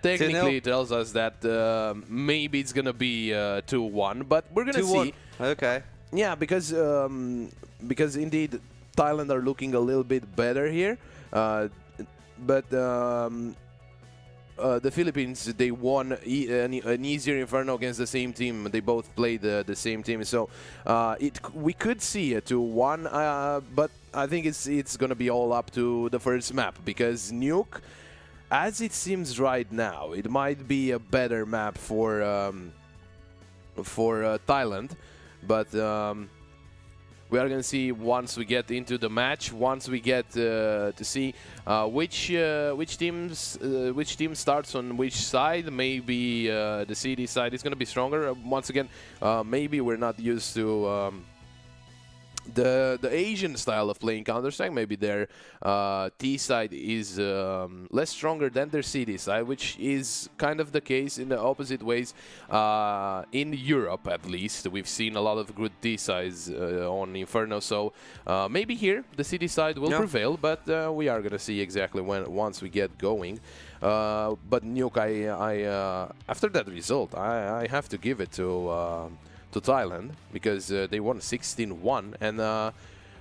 technically tells us that maybe it's gonna be 2-1, but we're gonna see. Okay. Yeah, because indeed Thailand are looking a little bit better here, but the Philippines, they won an easier Inferno against the same team. They both played the same team, so we could see a 2-1, but I think it's gonna be all up to the first map, because Nuke, as it seems right now, it might be a better map for Thailand, but we are going to see once we get into the match, once we get to see which team starts on which side. Maybe the CD side is going to be stronger. Once again, maybe we're not used to the Asian style of playing Counter-Strike. Maybe their T side is less stronger than their CD side, which is kind of the case in the opposite ways. In Europe, at least, we've seen a lot of good T sides on Inferno. So maybe here the CD side will prevail, but we are gonna see exactly once we get going. But Nuke, after that result, I have to give it to Thailand, because they won 16-1, and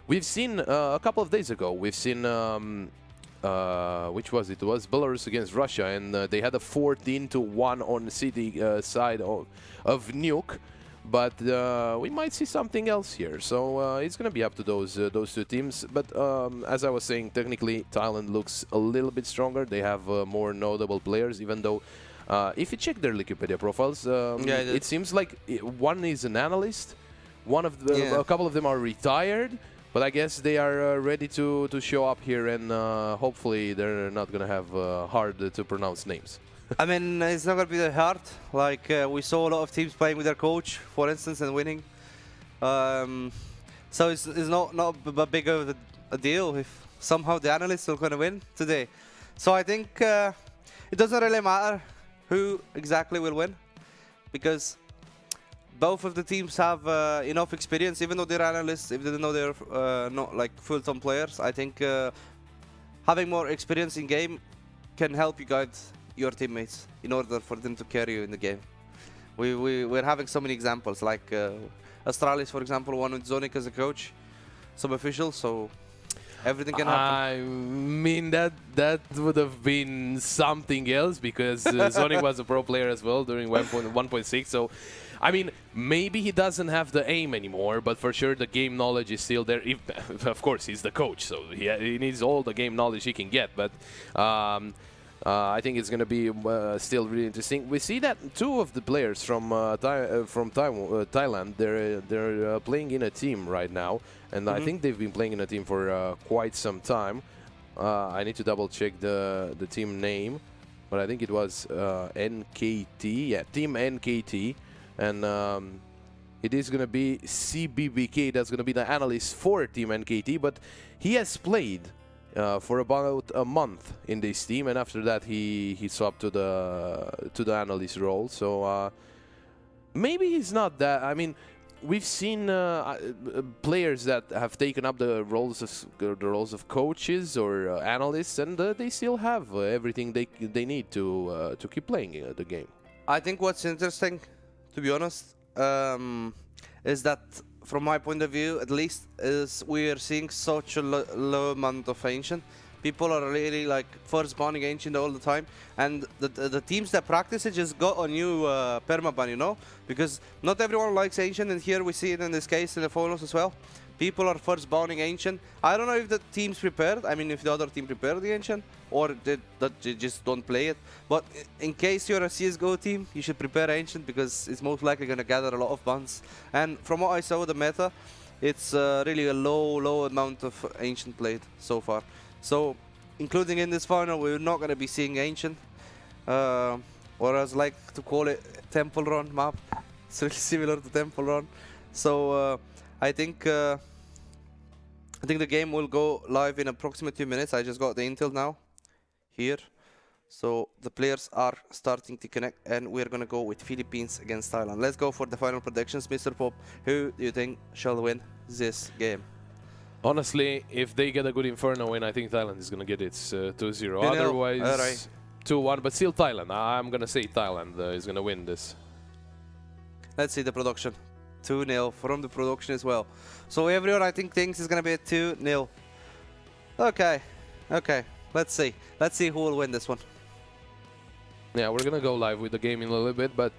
we've seen a couple of days ago, we've seen which was it? It was Belarus against Russia, and they had a 14-1 on the city side of Nuke, but we might see something else here. So it's going to be up to those two teams. But as I was saying, technically Thailand looks a little bit stronger. They have more notable players, even though if you check their Wikipedia profiles, it seems like one is an analyst, a couple of them are retired, but I guess they are ready to show up here, and hopefully they're not going to have hard to pronounce names. I mean, it's not going to be that hard. Like, we saw a lot of teams playing with their coach, for instance, and winning. So it's not a big of a deal if somehow the analysts are going to win today. So I think it doesn't really matter who exactly will win, because both of the teams have enough experience. Even though they're analysts, even though they're not like full-time players, I think having more experience in game can help you guide your teammates in order for them to carry you in the game. We're having so many examples, like Astralis, for example, won with Zonic as a coach, some officials, so everything can happen. I mean, that would have been something else, because Zonic was a pro player as well during 1.6. So, I mean, maybe he doesn't have the aim anymore, but for sure the game knowledge is still there. Of course, he's the coach, so he needs all the game knowledge he can get. But I think it's going to be still really interesting. We see that two of the players from Thailand, they're playing in a team right now, and I think they've been playing in a team for quite some time. I need to double check the team name, but I think it was NKT. Yeah, Team NKT, and it is going to be CBBK. That's going to be the analyst for Team NKT, but he has played for about a month in this team, and after that he swapped to the analyst role. So maybe he's not that. I mean, we've seen players that have taken up the roles of coaches or analysts, and they still have everything they need to keep playing the game. I think what's interesting, to be honest, is that, from my point of view, at least, is we are seeing such a low amount of Ancient. People are really like first banning Ancient all the time, and the teams that practice it just got a new permaban, you know, because not everyone likes Ancient, and here we see it in this case in the finals as well. People are first banning Ancient. I don't know if the team's prepared. I mean, if the other team prepared the Ancient, or they just don't play it. But in case you're a CSGO team, you should prepare Ancient, because it's most likely going to gather a lot of bans. And from what I saw the meta, it's really a low amount of Ancient played so far. So, including in this final, we're not going to be seeing Ancient, or as I like to call it, Temple Run map. It's really similar to Temple Run. So I think the game will go live in approximately 2 minutes. I just got the intel now here. So the players are starting to connect, and we're going to go with Philippines against Thailand. Let's go for the final predictions. Mr. Pop, who do you think shall win this game? Honestly, if they get a good Inferno win, I think Thailand is going to get its 2-0. Otherwise, 2-1, but still Thailand. I'm gonna say Thailand is gonna win this. Let's see the production. 2-0 from the production as well. So everyone, I think, thinks it's gonna be a 2-0. Okay, okay. Let's see. Let's see who will win this one. Yeah, we're gonna go live with the game in a little bit, but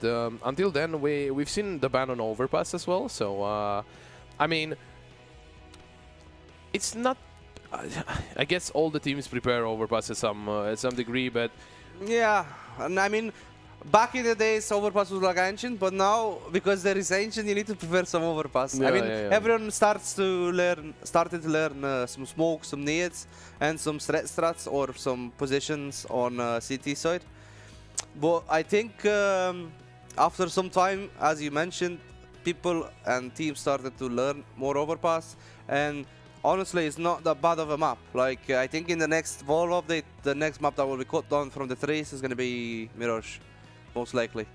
until then, we've seen the ban on overpass as well. So, I mean, it's not. I guess all the teams prepare overpass at some degree, but yeah, and I mean, back in the days, overpass was like ancient, but now because there is ancient, you need to prepare some overpass. Yeah, I mean, yeah. everyone started to learn some smoke, some nades, and some strats or some positions on CT side. But I think after some time, as you mentioned, people and teams started to learn more overpass, and honestly, it's not that bad of a map. Like, I think in the next Vol update, the next map that will be cut down from the trees is going to be Mirage, most likely.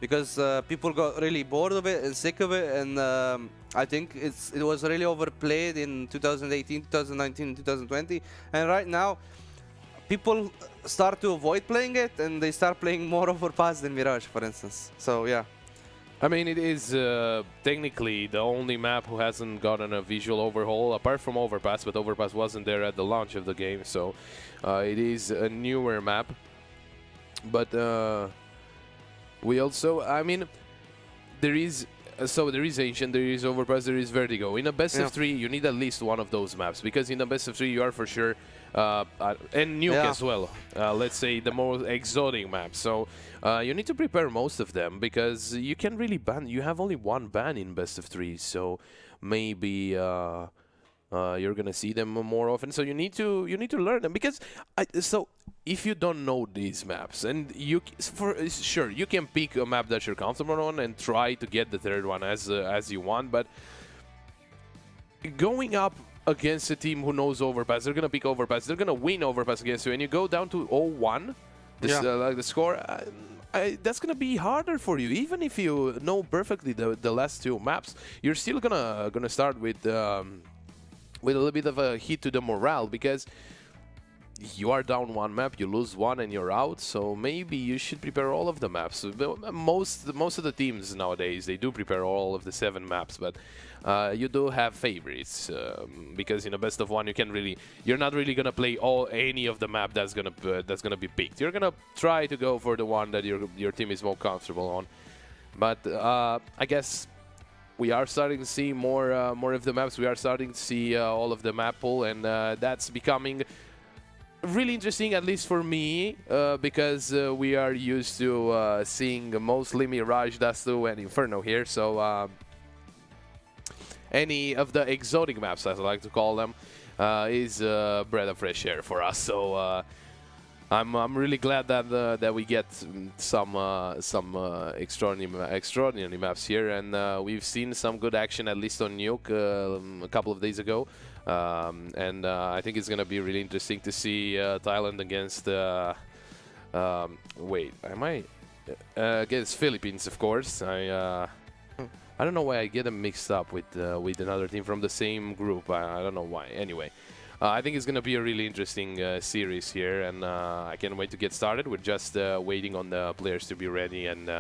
Because people got really bored of it and sick of it, and I think it was really overplayed in 2018, 2019, 2020. And right now, people start to avoid playing it, and they start playing more overpass than Mirage, for instance. So, yeah. I mean, it is technically the only map who hasn't gotten a visual overhaul, apart from Overpass, but Overpass wasn't there at the launch of the game, so it is a newer map. But we also, I mean, there is Ancient, there is Overpass, there is Vertigo. In a best of 3, you need at least one of those maps, because in a best of 3, you are for sure, and Nuke as well, let's say the more exotic maps. So you need to prepare most of them, because you can really ban, you have only one ban in best of 3, so maybe you're gonna see them more often. So you need to learn them, because so if you don't know these maps, and sure, you can pick a map that you're comfortable on and try to get the third one as you want, but going up against a team who knows Overpass, they're gonna pick Overpass, they're gonna win Overpass against you, and you go down to 0-1, like the score, that's gonna be harder for you. Even if you know perfectly the last 2 maps, you're still gonna start with a little bit of a hit to the morale, because you are down 1 map, you lose 1, and you're out. So maybe you should prepare all of the maps. Most of the teams nowadays, they do prepare all of the 7 maps, but you do have favorites, because in a best of 1 you're not really gonna play any of the map that's gonna be picked. You're gonna try to go for the one that your team is more comfortable on. But I guess we are starting to see more of the maps. We are starting to see all of the map pool, and that's becoming really interesting, at least for me, because we are used to seeing mostly Mirage, Dust2, and Inferno here. So any of the exotic maps, as I like to call them, is breath of fresh air for us. So I'm really glad that we get some extraordinary maps here, and we've seen some good action, at least on Nuke a couple of days ago. And I think it's gonna be really interesting to see Thailand against against Philippines, of course. I don't know why I get them mixed up with another team from the same group. I don't know why. Anyway, I think it's gonna be a really interesting series here, and I can't wait to get started. We're just waiting on the players to be ready, and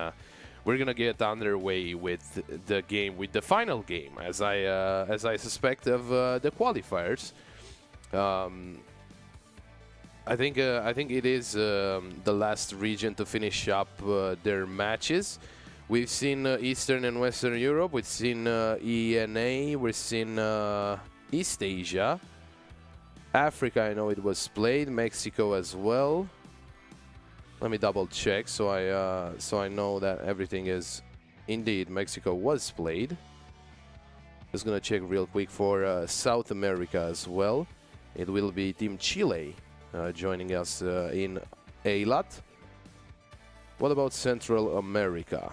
we're gonna get underway with the game, with the final game, as I suspect of the qualifiers. I think it is the last region to finish up their matches. We've seen Eastern and Western Europe. We've seen ENA. We've seen East Asia. Africa, I know it was played. Mexico as well. Let me double check so I know that everything is indeed. Mexico was played. Just gonna check real quick for South America as well. It will be Team Chile joining us in ALAT. What about Central America?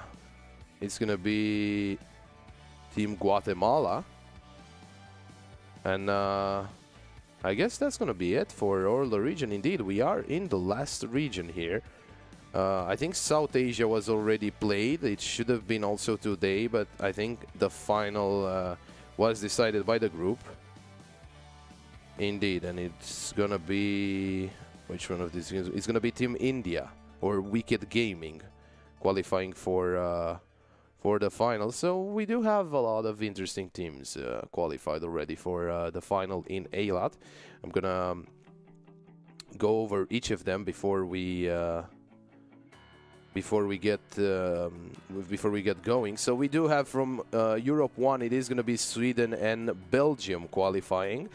It's gonna be Team Guatemala, and I guess that's gonna be it for all the region. Indeed, we are in the last region here. I think South Asia was already played. It should have been also today, but I think the final was decided by the group. Indeed, and it's gonna be which one of these is going to be Team India or Wicked Gaming qualifying for the final. So we do have a lot of interesting teams qualified already for the final in ALAT. I'm gonna go over each of them before we get going. So we do have from Europe 1, it is going to be Sweden and Belgium qualifying.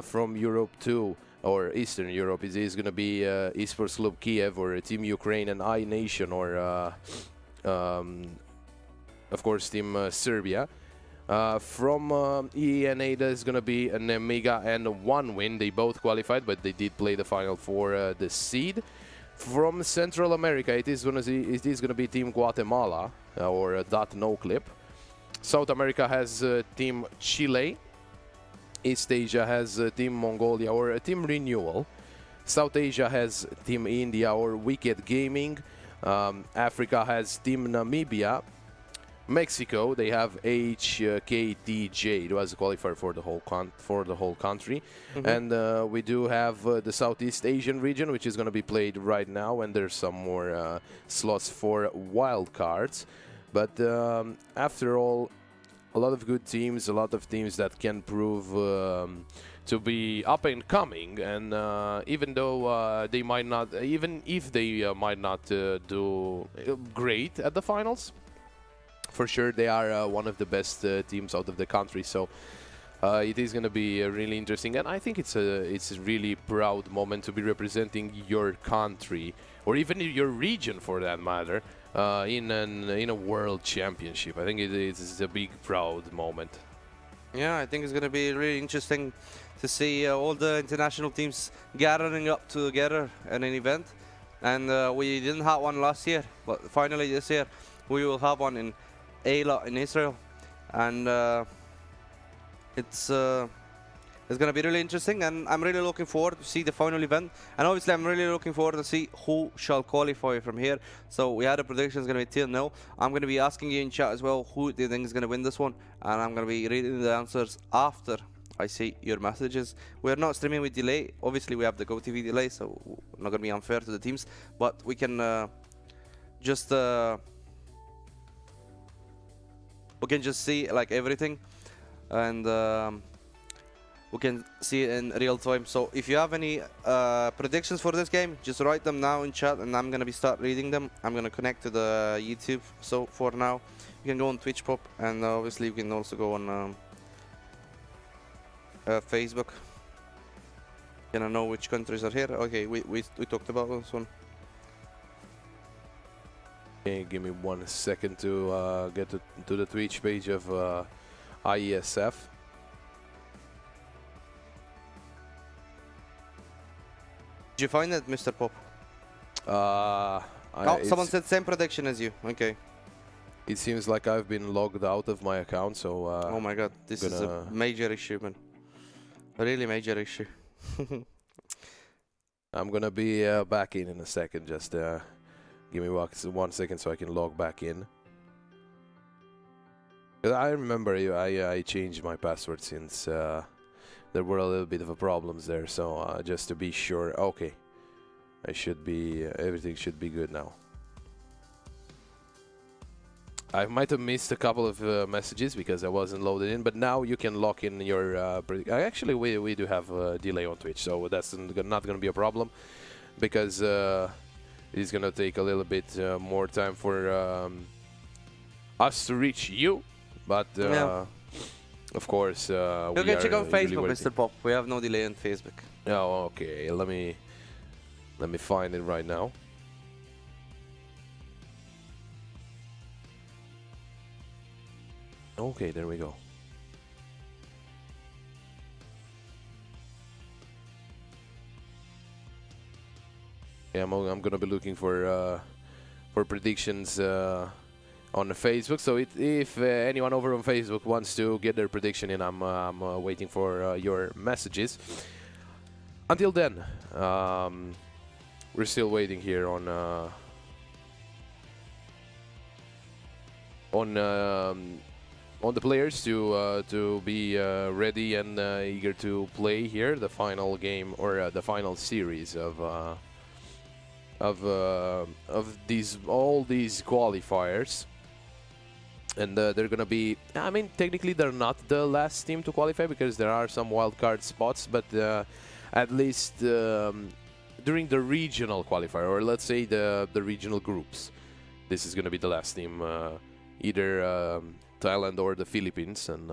From Europe 2, or Eastern Europe, it is going to be Esports Club Kiev or Team Ukraine and iNation, or of course Team Serbia. From ENA, there's going to be an Amiga and OneWin. They both qualified, but they did play the final for the seed. From Central America, it is going to be Team Guatemala or .NoClip. South America has Team Chile. East Asia has Team Mongolia or Team Renewal. South Asia has Team India or Wicked Gaming. Africa has Team Namibia. Mexico, they have HKTJ. It was a qualifier for the whole country. And we do have the Southeast Asian region, which is going to be played right now, and there's some more slots for wild cards. But after all, a lot of good teams, a lot of teams that can prove to be up and coming. And even though they might not, even if they might not do great at the finals, for sure they are one of the best teams out of the country. So it is going to be really interesting, and I think it's a really proud moment to be representing your country or even your region, for that matter, in a world championship. I think it is a big proud moment. Yeah, I think it's going to be really interesting to see all the international teams gathering up together in an event. And we didn't have one last year, but finally this year we will have one in ALAT in Israel, and it's going to be really interesting, and I'm really looking forward to see the final event. And obviously I'm really looking forward to see who shall qualify from here. So we had a prediction is going to be till now. I'm going to be asking you in chat as well, who do you think is going to win this one, and I'm going to be reading the answers after I see your messages. We're not streaming with delay. Obviously we have the GoTV delay, so I'm not going to be unfair to the teams, but we can just see like everything, and we can see it in real time. So if you have any predictions for this game, just write them now in chat, and I'm gonna start reading them. I'm gonna connect to the YouTube. So for now, you can go on Twitch Pop, and obviously you can also go on Facebook. Can I know which countries are here? Okay, we talked about this one. Okay, give me 1 second to get to the Twitch page of IESF. Did you find it, Mr. Pop? Someone said same prediction as you. Okay. It seems like I've been logged out of my account, so... oh my god, this is a major issue, man. A really major issue. I'm gonna be back in a second, just... give me 1 second so I can log back in. I remember I changed my password since there were a little bit of problems there. So just to be sure, okay, everything should be good now. I might have missed a couple of messages because I wasn't loaded in, but now you can lock in your. Actually, we do have a delay on Twitch, so that's not going to be a problem because. It's gonna take a little bit more time for us to reach you, but of course you can check out Facebook, Mr. Pop. We have no delay on Facebook. Oh, okay. Let me find it right now. Okay, there we go. I'm gonna be looking for predictions on Facebook. So if anyone over on Facebook wants to get their prediction in, I'm waiting for your messages. Until then, we're still waiting here on on the players to be ready and eager to play here the final game or the final series of all these qualifiers. And they're gonna be, I mean, technically they're not the last team to qualify because there are some wildcard spots, but at least during the regional qualifier, or let's say the regional groups, this is gonna be the last team, either Thailand or the Philippines. And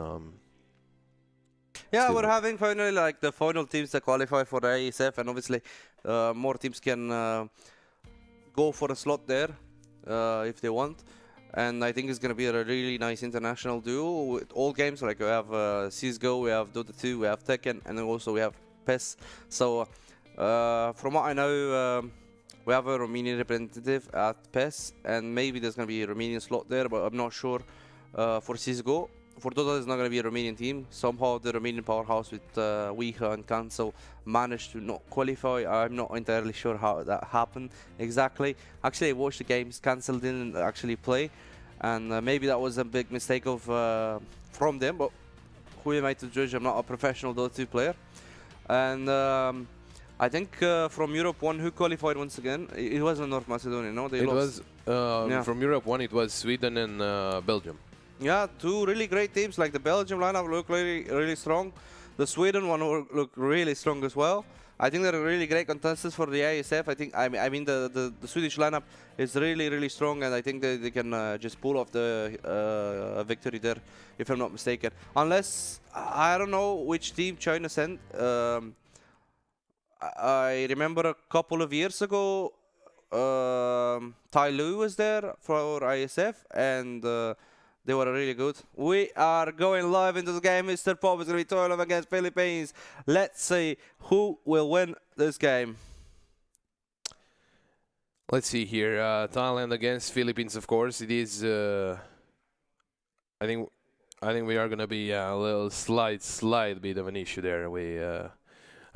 yeah, still we're having finally like the final teams that qualify for the IESF, and obviously more teams can go for a slot there if they want. And I think it's going to be a really nice international duo with all games. Like we have CSGO, we have Dota 2, we have Tekken, and then also we have PES. So from what I know, we have a Romanian representative at PES, and maybe there's going to be a Romanian slot there, but I'm not sure. For CSGO, for Dota, there's not going to be a Romanian team. Somehow the Romanian powerhouse with Wiha and Cancel managed to not qualify. I'm not entirely sure how that happened exactly. Actually, I watched the games. Cancel didn't actually play, and maybe that was a big mistake of from them. But who am I to judge? I'm not a professional Dota 2 player. And I think from Europe 1, who qualified once again? It wasn't North Macedonia, no? They lost. Was from Europe 1. It was Sweden and Belgium. Yeah, two really great teams. Like the Belgium lineup look really strong. The Sweden one look really strong as well. I think they're really great contestants for the IESF. I mean the Swedish lineup is really strong, and I think they can just pull off the victory there, if I'm not mistaken. Unless I don't know which team China sent. I remember a couple of years ago, Tai Lu was there for IESF, and they were really good. We are going live into the game. Mr. Pop is going to be Thailand against Philippines. Let's see who will win this game. Let's see here. Thailand against Philippines, of course. It is. I think we are gonna be a little slight bit of an issue there.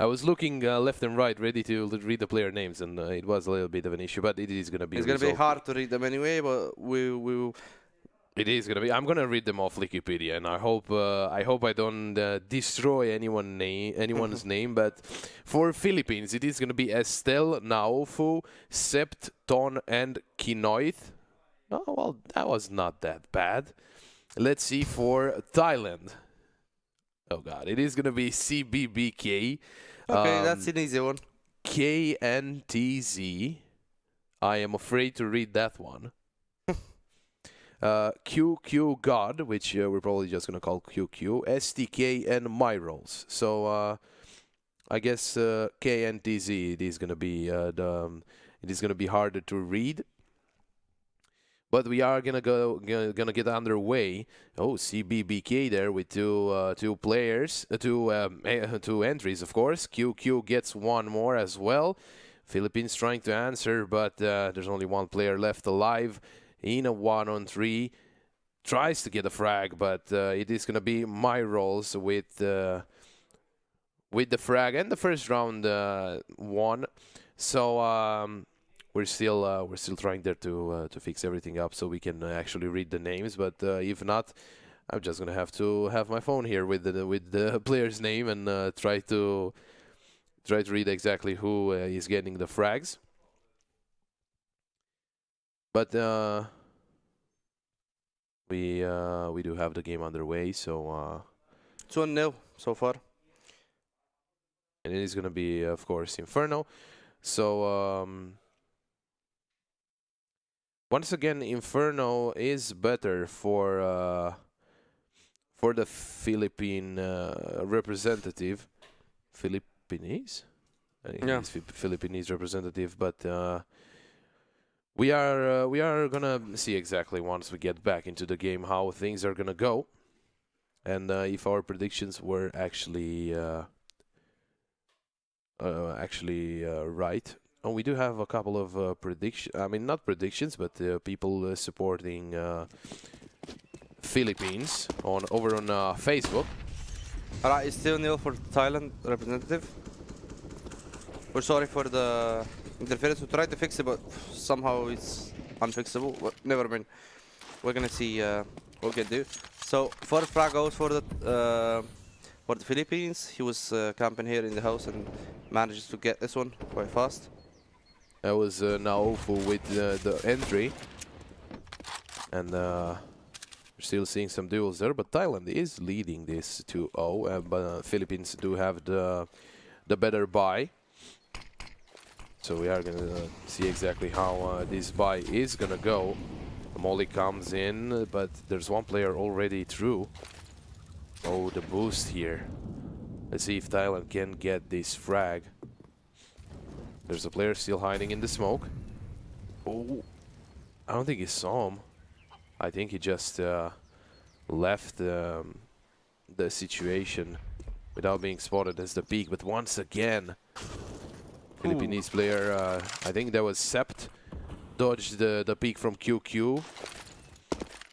I was looking left and right, ready to read the player names, and it was a little bit of an issue. But it is gonna be. It's gonna be hard to read them anyway, but we will. It is gonna be. I'm gonna read them off Wikipedia, and I hope I don't destroy anyone's name. But for Philippines, it is gonna be Estel, Naofu, Sept, Ton, and Kinoith. Oh well, that was not that bad. Let's see for Thailand. Oh God, it is gonna be CBBK. Okay, that's an easy one. KNTZ. I am afraid to read that one. QQ God, which we're probably just gonna call QQ, STK, and Myrols. So I guess KNTZ. It is gonna be harder to read. But we are gonna get underway. Oh, CBBK there with two players, two entries, of course. QQ gets one more as well. Philippines trying to answer, but there's only one player left alive. In a 1-on-3, tries to get a frag, but it is gonna be Myrols with the frag, and the first round won. So we're still trying there to fix everything up so we can actually read the names. But if not, I'm just gonna have to have my phone here with the player's name and try to read exactly who is getting the frags. But we do have the game underway, so 2-0 so far. And it is gonna be, of course, Inferno. So once again, Inferno is better for the Philippine representative. Philippines? Yeah. Philippines representative, but we are gonna see exactly once we get back into the game how things are gonna go, and if our predictions were actually right. Oh, we do have a couple of not predictions, but people supporting Philippines over on Facebook. Alright, it's still 0 for Thailand representative. We're sorry for the interference. We tried to fix it, but somehow it's unfixable. But never mind. We're gonna see what we can do. So first frag goes for the Philippines. He was camping here in the house and manages to get this one quite fast. That was Naofu with the entry. And we're still seeing some duels there, but Thailand is leading this 2-0, but Philippines do have the better buy. So we are gonna see exactly how this buy is gonna go. The molly comes in, but there's one player already through. Oh, the boost here. Let's see if Thailand can get this frag. There's a player still hiding in the smoke. Oh, I don't think he saw him. I think he just left the situation without being spotted as the peak. But once again, Philippines player, I think that was Sept, dodged the peak from QQ.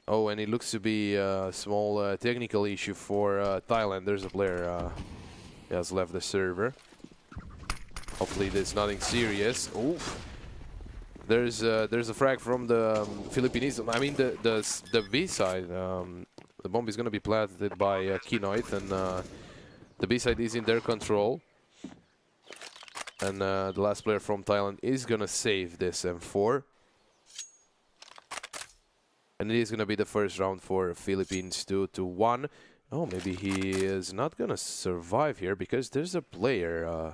Oh, and it looks to be a small technical issue for Thailand. There's a player who has left the server. Hopefully there's nothing serious. Oof. There's a frag from the Philippines. I mean the B side. The bomb is gonna be planted by Kinoid, and the B side is in their control. And the last player from Thailand is gonna save this M4. And it is gonna be the first round for Philippines 2-1. Oh, maybe he is not gonna survive here because there's a player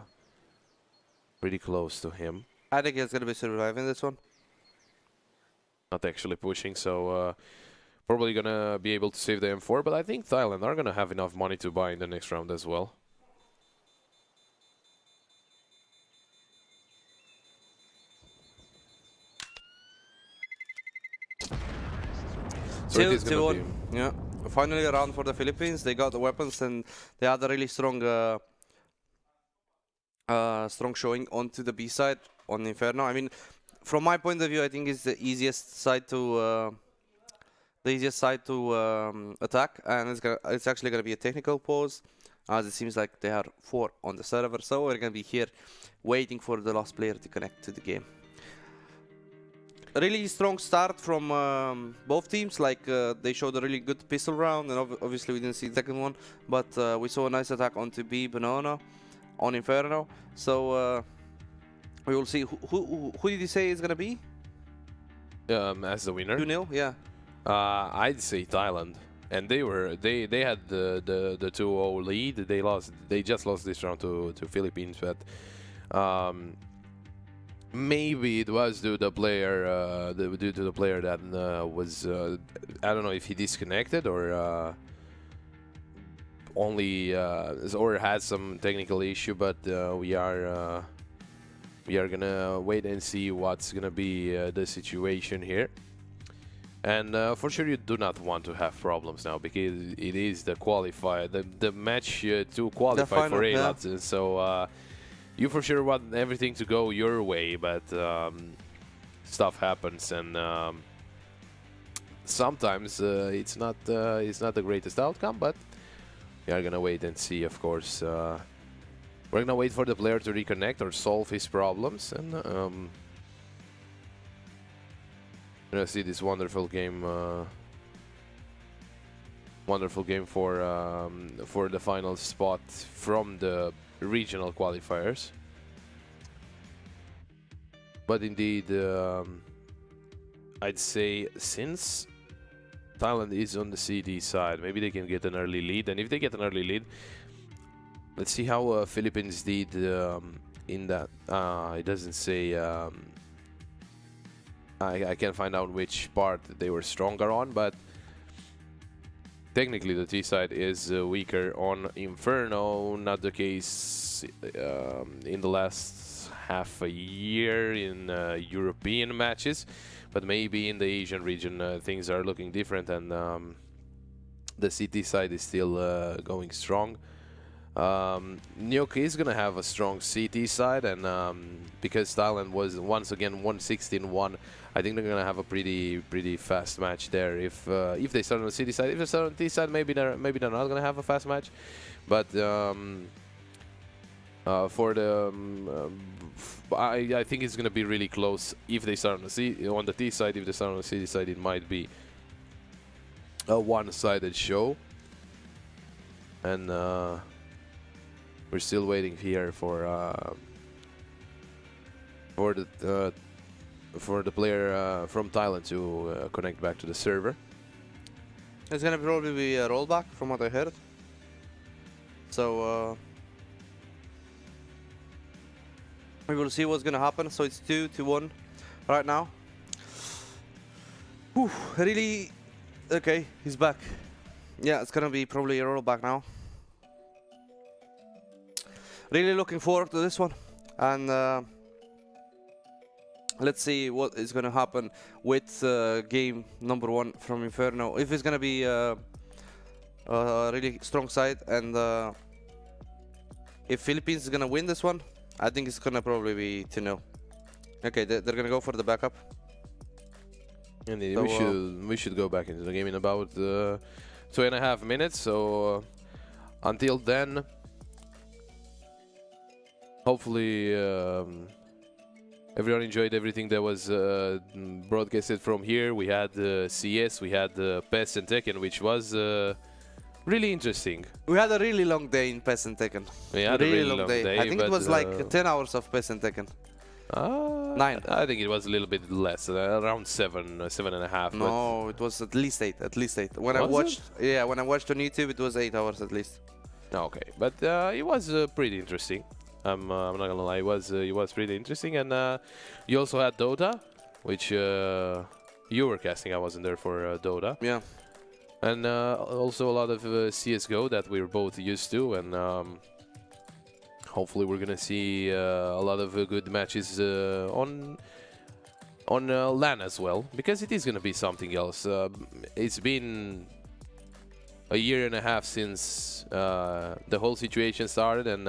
pretty close to him. I think he's gonna be surviving this one. Not actually pushing, so probably gonna be able to save the M4. But I think Thailand are gonna have enough money to buy in the next round as well. So it is gonna be... Yeah. Finally a round for the Philippines. They got the weapons and they had a really strong strong showing onto the B side on Inferno. I mean, from my point of view, I think it's the easiest side to attack, and it's actually gonna be a technical pause, as it seems like there are 4 on the server. So we're gonna be here waiting for the last player to connect to the game. A really strong start from both teams. Like they showed a really good pistol round, and obviously we didn't see the second one, but we saw a nice attack onto B Banana on Inferno. So we will see who did you say is gonna be as the winner? 2-0, yeah. I'd say Thailand, and they had the 2-0 lead. They just lost this round to Philippines, but maybe it was due to the player that was I don't know if he disconnected or only or had some technical issue, but we are gonna wait and see what's gonna be the situation here. And for sure you do not want to have problems now, because it is the qualifier, the match to qualify for A-Lots, yeah. So you for sure want everything to go your way, but stuff happens, and sometimes it's not the greatest outcome. But we are gonna wait and see. Of course, we're gonna wait for the player to reconnect or solve his problems, and we're gonna see this wonderful game for the final spot from the regional qualifiers. But indeed, I'd say since Thailand is on the CD side, maybe they can get an early lead, and if they get an early lead, let's see how Philippines did in that. It doesn't say. I can't find out which part they were stronger on, but technically the T side is weaker on Inferno. Not the case in the last half a year in European matches, but maybe in the Asian region things are looking different, and the CT side is still going strong. Nyok is gonna have a strong CT side, and because Thailand was once again 116-1, I think they're gonna have a pretty fast match there. If they start on the CT side, if they start on the T side, maybe they're not gonna have a fast match. But for the I think it's gonna be really close. If they start on the T side, if they start on the CT side, it might be a one-sided show, and we're still waiting here for the player from Thailand to connect back to the server. It's gonna probably be a rollback from what I heard. So we will see what's gonna happen. So it's 2-1 right now. Whew, really? Okay, he's back. Yeah, it's gonna be probably a rollback now. Really looking forward to this one, and let's see what is gonna happen with game number 1 from Inferno. If it's gonna be a really strong side, and if Philippines is gonna win this one, I think it's gonna probably be 2-0. Okay, they're gonna go for the backup. And So, we should go back into the game in about 2.5 minutes. So until then, hopefully everyone enjoyed everything that was broadcasted from here. We had CS, we had PES and Tekken, which was really interesting. we had a really long day in PES and Tekken. We had a really long day. I think it but, was like 10 hours of PES and Tekken. 9. I think it was a little bit less, around 7.5. No, it was at least 8. At least 8. When I Was watched, yeah, when I watched on YouTube, it was 8 hours at least. Okay, but it was pretty interesting. I'm not gonna lie, it was pretty interesting. And you also had Dota, which you were casting. I wasn't there for Dota. Yeah. And also a lot of CS:GO that we're both used to, and hopefully we're gonna see a lot of good matches on LAN as well, because it is gonna be something else. It's been a year and a half since the whole situation started, and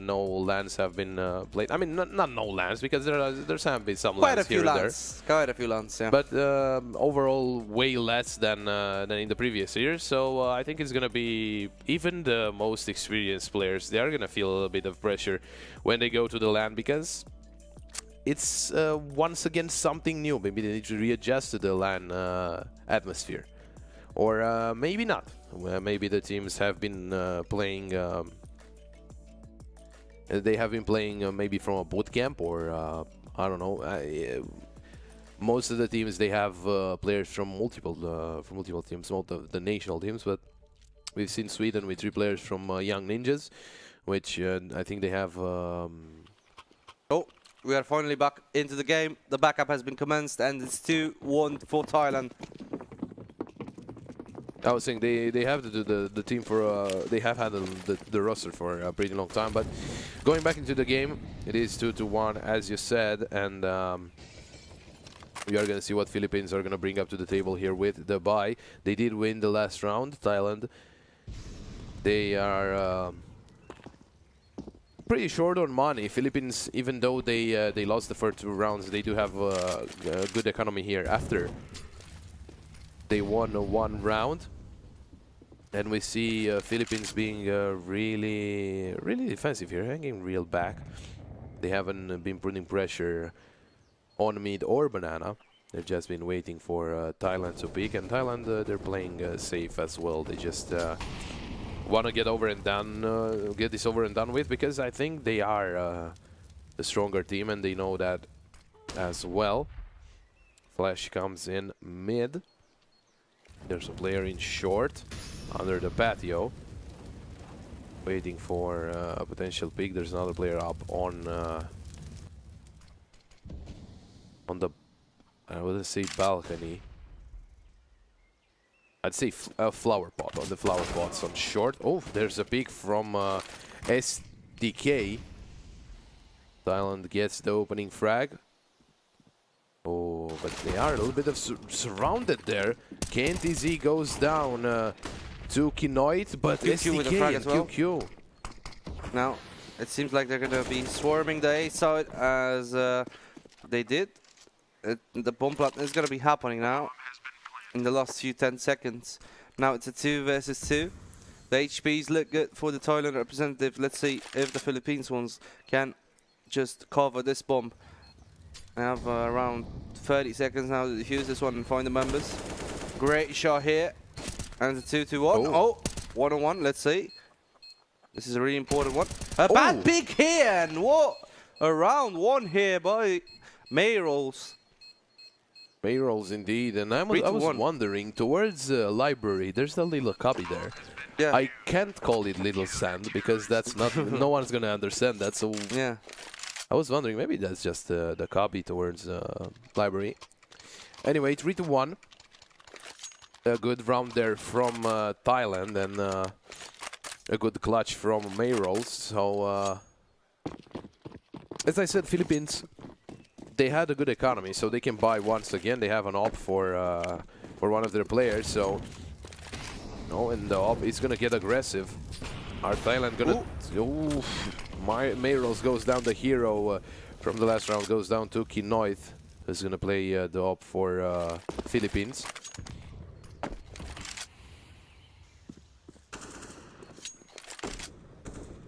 no LANs have been played. I mean, not no LANs, because there's have been some Quite a LANs here few and there. LANs. Quite a few LANs, yeah. But overall, way less than in the previous years. So I think it's gonna be, even the most experienced players, they are gonna feel a bit of pressure when they go to the LAN, because it's once again something new. Maybe they need to readjust to the LAN atmosphere, or maybe not. Maybe the teams have been playing. They have been playing maybe from a boot camp, or I don't know. Most of the teams, they have players from multiple teams, not the national teams, but we've seen Sweden with 3 players from Young Ninjas, which I think they have. Oh, we are finally back into the game. The backup has been commenced, and it's 2-1 for Thailand. I was saying they have the team for they have had the roster for a pretty long time, but going back into the game, it is 2-1 as you said, and we are gonna see what Philippines are gonna bring up to the table here with the bye. They did win the last round. Thailand, they are pretty short on money. Philippines, even though they lost the first 2 rounds, they do have a good economy here after they won 1 round. And we see Philippines being really defensive here, hanging real back. They haven't been putting pressure on mid or banana. They've just been waiting for Thailand to pick, and Thailand, they're playing safe as well. They just want to get over and done, get this over and done with, because I think they are the stronger team, and they know that as well. Flash comes in mid. There's a player in short under the patio, waiting for a potential pick. There's another player up on the, I wouldn't say balcony. I'd say a flower pot, on the flower pots on short. Oh, there's a pick from SDK. Thailand gets the opening frag. Oh, but they are a little bit of surrounded there. KNTZ goes down to Kinoit, but QQ with the frag SDK as well. and QQ. Now, it seems like they're going to be swarming the A side as they did. The bomb plant is going to be happening now in the last few 10 seconds. Now it's a 2 versus 2. The HPs look good for the Thailand representative. Let's see if the Philippines ones can just cover this bomb. I have around 30 seconds now to defuse this one and find the members. Great shot here. And it's 2-1. Oh. Oh, 1-on-1. Let's see. This is a really important one. A bad pick here, and what a round one here by Mayrolls. Mayrolls indeed, and I was wondering, towards library, there's a little copy there. Yeah. I can't call it little sand because that's not, no one's gonna understand that. So yeah, I was wondering maybe that's just the copy towards library. Anyway, 3-1. A good round there from Thailand and a good clutch from Mayrolls. So as I said, Philippines, they had a good economy, so they can buy once again. They have an op for one of their players. So. Oh, and the op is gonna get aggressive. Are Thailand gonna? Oh, Mayrolls goes down. The hero from the last round goes down to Kinoith, who's gonna play the op for Philippines.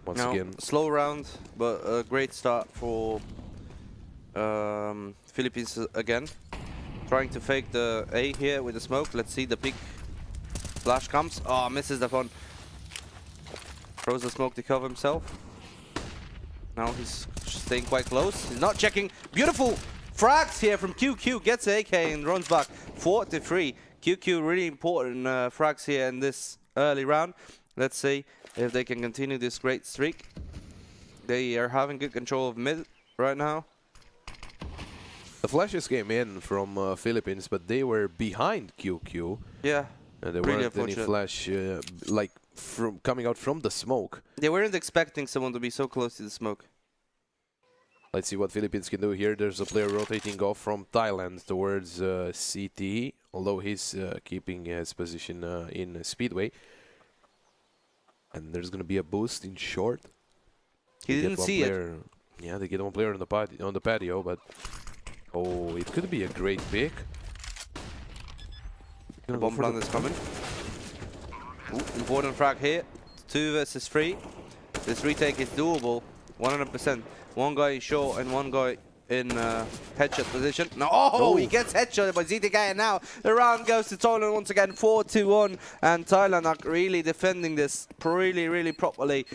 Once again, slow round, but a great start for Philippines again. Trying to fake the A here with the smoke. Let's see the pick. Flash comes. Oh, misses the one. Throws the smoke to cover himself. Now he's staying quite close. He's not checking. Beautiful frags here from QQ. Gets AK and runs back. 4-3. QQ really important frags here in this early round. Let's see if they can continue this great streak. They are having good control of mid right now. The flashes came in from Philippines, but they were behind QQ. Yeah. There weren't any flash like from coming out from the smoke. They weren't expecting someone to be so close to the smoke. Let's see what Philippines can do here. There's a player rotating off from Thailand towards CT, although he's keeping his position in Speedway. And there's going to be a boost in short. He didn't see it. Yeah, they get one player on the patio, but oh, it could be a great pick. The bomb plan is coming. Ooh, important frag here. 2 versus 3. This retake is doable. 100%. One guy in short and one guy in headshot position. No, oh, he gets headshot by ZTK, and now the round goes to Thailand once again. 4-1, and Thailand are really defending this really properly.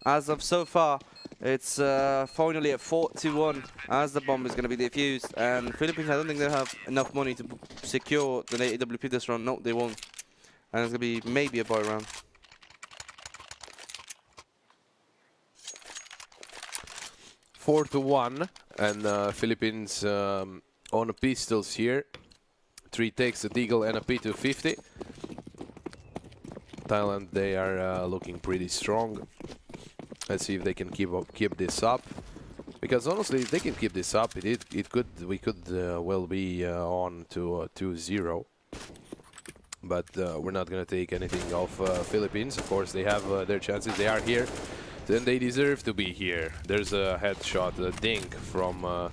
As of so far, it's finally at 4-1 as the bomb is going to be defused. And Philippines, I don't think they have enough money to secure the AWP this round. No, they won't. And it's going to be maybe a buy round. 4-1, and Philippines on pistols here. 3 takes, a Deagle and a P250. Thailand, they are looking pretty strong. Let's see if they can keep this up, because honestly, if they can keep this up, we could well be on to 2-0. But we're not gonna take anything off Philippines. Of course, they have their chances. They are here, then they deserve to be here. There's a headshot, a dink from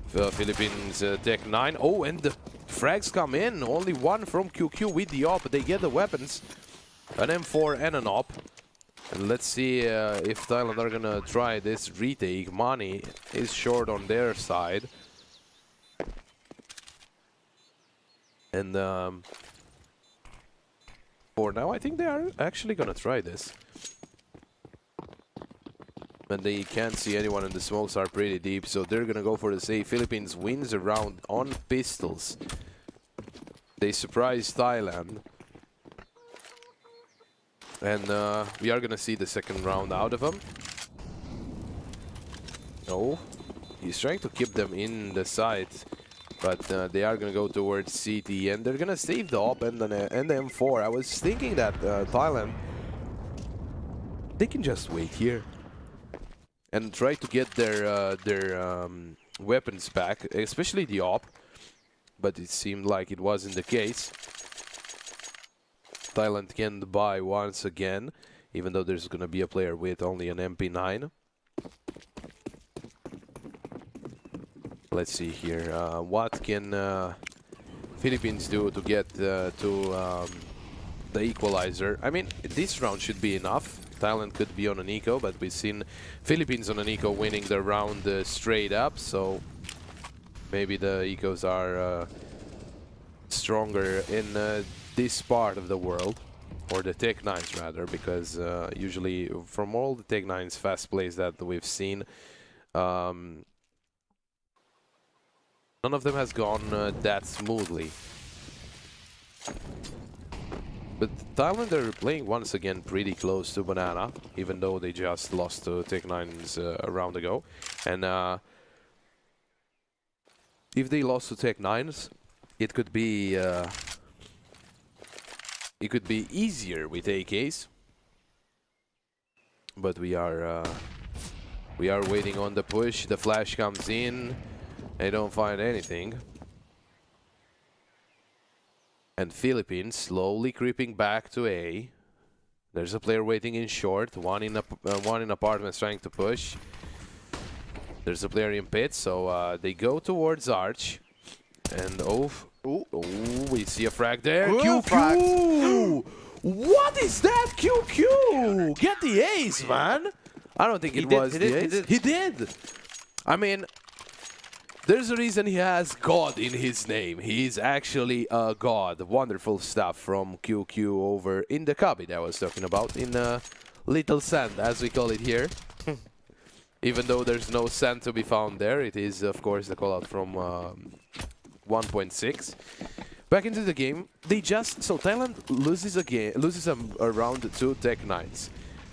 Philippines Tech 9. Oh, and the frags come in. Only one from QQ with the op. They get the weapons, an M4 and an op. And let's see if Thailand are gonna try this retake. Money is short on their side. And for now, I think they are actually gonna try this. And they can't see anyone, and the smokes are pretty deep, so they're gonna go for the save. Philippines wins a round on pistols. They surprise Thailand. And we are gonna see the second round out of him. No, he's trying to keep them in the side, but they are gonna go towards CT, and they're gonna save the op and the M4. I was thinking that Thailand, they can just wait here and try to get their weapons back, especially the op, but it seemed like it wasn't the case. Thailand can buy once again, even though there's going to be a player with only an MP9. Let's see here. What can Philippines do to get to the equalizer? I mean, this round should be enough. Thailand could be on an eco, but we've seen Philippines on an eco winning the round straight up, so maybe the ecos are stronger in this part of the world, or the Tech-9s rather, because usually from all the Tech-9s fast plays that we've seen, none of them has gone that smoothly. But Thailand are playing once again pretty close to Banana, even though they just lost to Tech-9s a round ago. And if they lost to Tech-9s, it could be easier with AKs. But we are waiting on the push. The flash comes in. They don't find anything. And Philippines slowly creeping back to A. There's a player waiting in short. One in apartments trying to push. There's a player in pit, so they go towards Arch. And we see a frag there. QQ! What is that, QQ? Get the ace, man! I don't think it was the ace. He did! I mean, there's a reason he has God in his name. He's actually a god. Wonderful stuff from QQ over in the cubby that I was talking about, in Little Sand, as we call it here. Even though there's no sand to be found there, it is, of course, the call-out from 1.6. Back into the game, so Thailand loses a round to Tech-9s.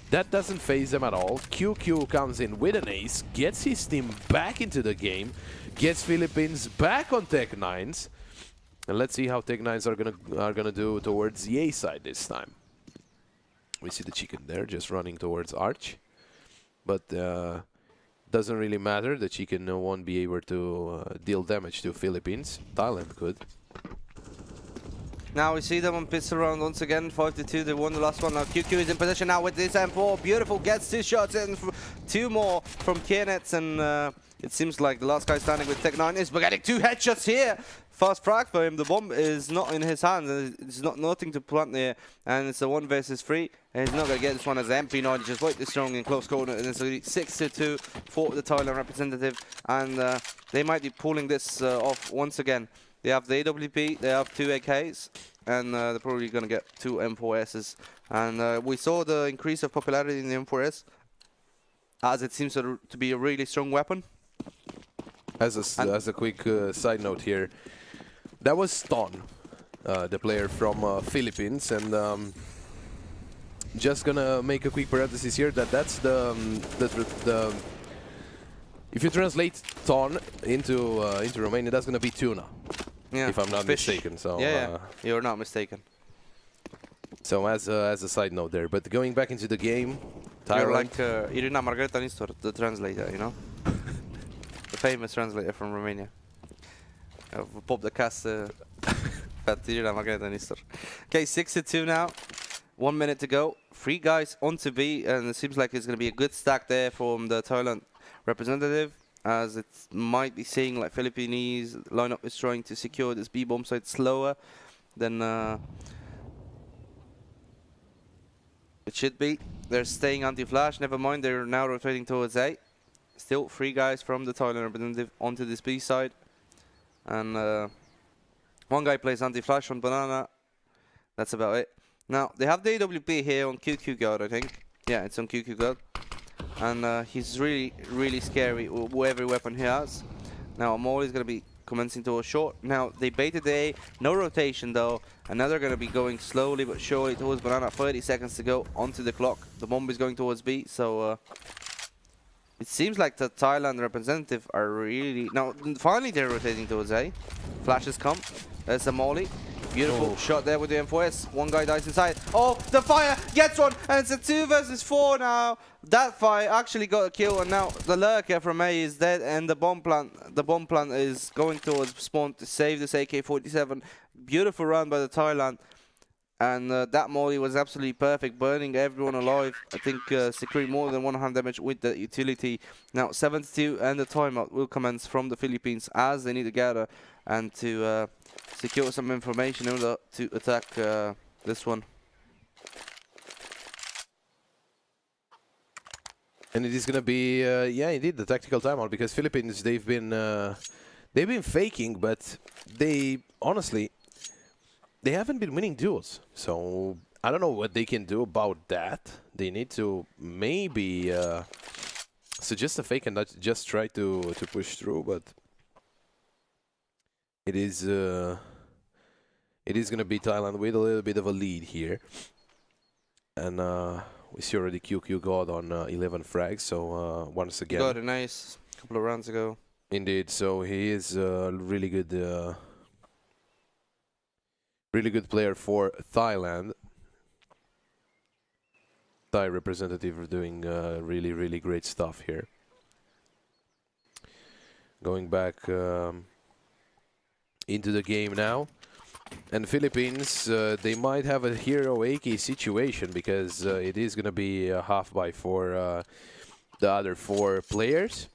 That doesn't phase them at all. QQ comes in with an ace, gets his team back into the game, gets Philippines back on Tech-9s, and let's see how Tech-9s are gonna do towards the A side this time. We see the chicken there just running towards Arch, but doesn't really matter. The chicken won't be able to deal damage to Philippines. Thailand could. Now we see them on pits around once again, 5-2. They won the last one. Now QQ is in position now with this M4. Beautiful, gets 2 shots in, 2 more from Kienetz, and it seems like the last guy standing with Tech-9 is getting 2 headshots here. Fast frag for him. The bomb is not in his hands. It's nothing to plant there, and it's a 1 versus 3. And he's not going to get this one as MP9. He just wait this strong in close corner, and it's a 6-2 for the Thailand representative, and they might be pulling this off once again. They have the AWP, they have 2 AKs, and they're probably going to get 2 M4Ss. And we saw the increase of popularity in the M4S, as it seems to be a really strong weapon. As a quick side note here, that was Ston, the player from Philippines, and just gonna make a quick parenthesis here that's the if you translate Ton into Romanian, that's gonna be tuna. Yeah, if I'm not mistaken. So yeah, you're not mistaken. So as a side note there, but going back into the game, you're like Irina Margareta Nistor, the translator, you know, the famous translator from Romania. Pop the cast, but Irina Margareta Nistor. Okay, 6-2 now. 1 minute to go. 3 guys onto B, and it seems like it's going to be a good stack there from the Thailand representative, as it might be saying like Philippines lineup is trying to secure this B bomb site slower than it should be. They're staying anti-flash. Never mind, they're now rotating towards A. Still 3 guys from the Thailand representative onto this B side, and 1 guy plays anti-flash on Banana. That's about it. Now they have the AWP here on QQ guard, I think. Yeah, it's on QQ guard. And he's really scary with every weapon he has. Now Amol is going to be commencing towards short. Now they baited the A, no rotation though, and now they're going to be going slowly but surely towards Banana. 30 seconds to go onto the clock. The bomb is going towards B, so it seems like the Thailand representative are really... Now finally they're rotating towards A. Flashes come. There's a molly. Beautiful shot there with the M4S. 1 guy dies inside. Oh, the fire gets one, and it's a 2 versus 4 now. That fire actually got a kill, and now the lurker from A is dead, and the bomb plant is going towards spawn to save this AK-47. Beautiful run by the Thailand, and that molly was absolutely perfect, burning everyone alive. I think securing more than 100 damage with the utility. Now 7-2, and the timeout will commence from the Philippines as they need to gather and to secure some information in order to attack this one. And it is going to be, yeah, indeed, the tactical timeout, because Philippines, they've been faking, but they honestly, they haven't been winning duels. So I don't know what they can do about that. They need to maybe suggest a fake and not just try to push through, but it is going to be Thailand with a little bit of a lead here. And we see already QQ got on 11 frags, so once again... Got a nice couple of rounds ago. Indeed, so he is a really good player for Thailand. Thai representative are doing really, really great stuff here. Going back into the game now. And Philippines, they might have a hero AK situation because it is going to be a half buy for the other 4 players.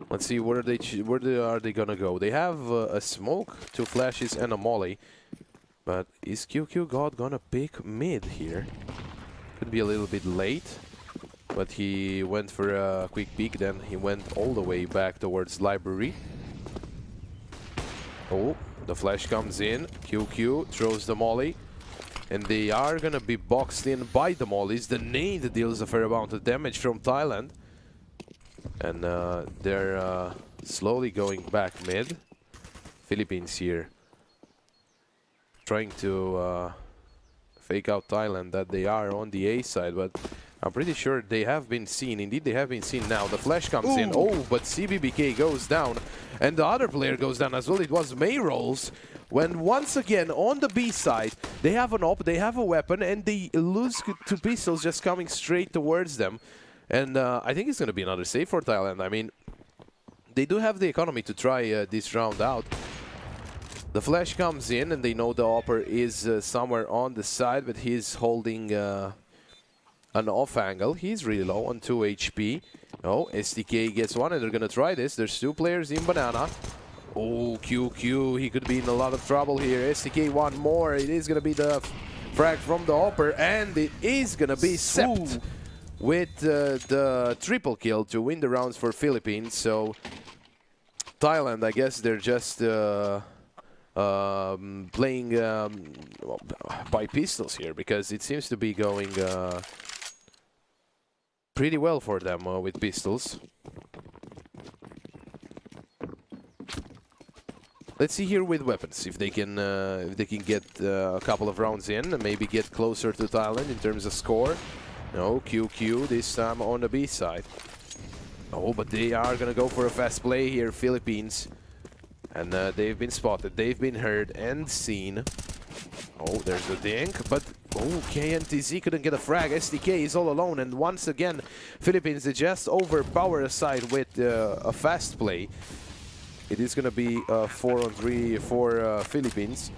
Let's see where are they gonna go. They have a smoke, 2 flashes, and a molly. But is QQ God gonna pick mid here? Could be a little bit late, but he went for a quick peek. Then he went all the way back towards library. Oh, the flash comes in. QQ throws the molly, and they are gonna be boxed in by the mollies. The nade deals a fair amount of damage from Thailand. And they're slowly going back mid. Philippines here trying to fake out Thailand that they are on the A side, but I'm pretty sure they have been seen. Indeed, they have been seen now. The flash comes in. Oh, but CBBK goes down, and the other player goes down as well. It was Mayrolls. When once again on the B side, they have an op, they have a weapon, and they lose 2 pistols just coming straight towards them. And I think it's going to be another save for Thailand. I mean, they do have the economy to try this round out. The flash comes in, and they know the Opper is somewhere on the side, but he's holding an off angle. He's really low on 2 HP. Oh, SDK gets one, and they're going to try this. There's 2 players in Banana. Oh, QQ, he could be in a lot of trouble here. SDK one more. It is going to be the frag from the Opper, and it is going to be Sept with the triple kill to win the rounds for Philippines. So Thailand, I guess they're just playing by pistols here, because it seems to be going pretty well for them with pistols. Let's see here with weapons if they can get a couple of rounds in and maybe get closer to Thailand in terms of score. No, QQ this time on the B side. Oh, but they are gonna go for a fast play here, Philippines. And they've been spotted, they've been heard and seen. Oh, there's the dink, but oh, KNTZ couldn't get a frag. SDK is all alone, and once again, Philippines, they just overpower a side with a fast play. It is gonna be 4-on-3 for Philippines.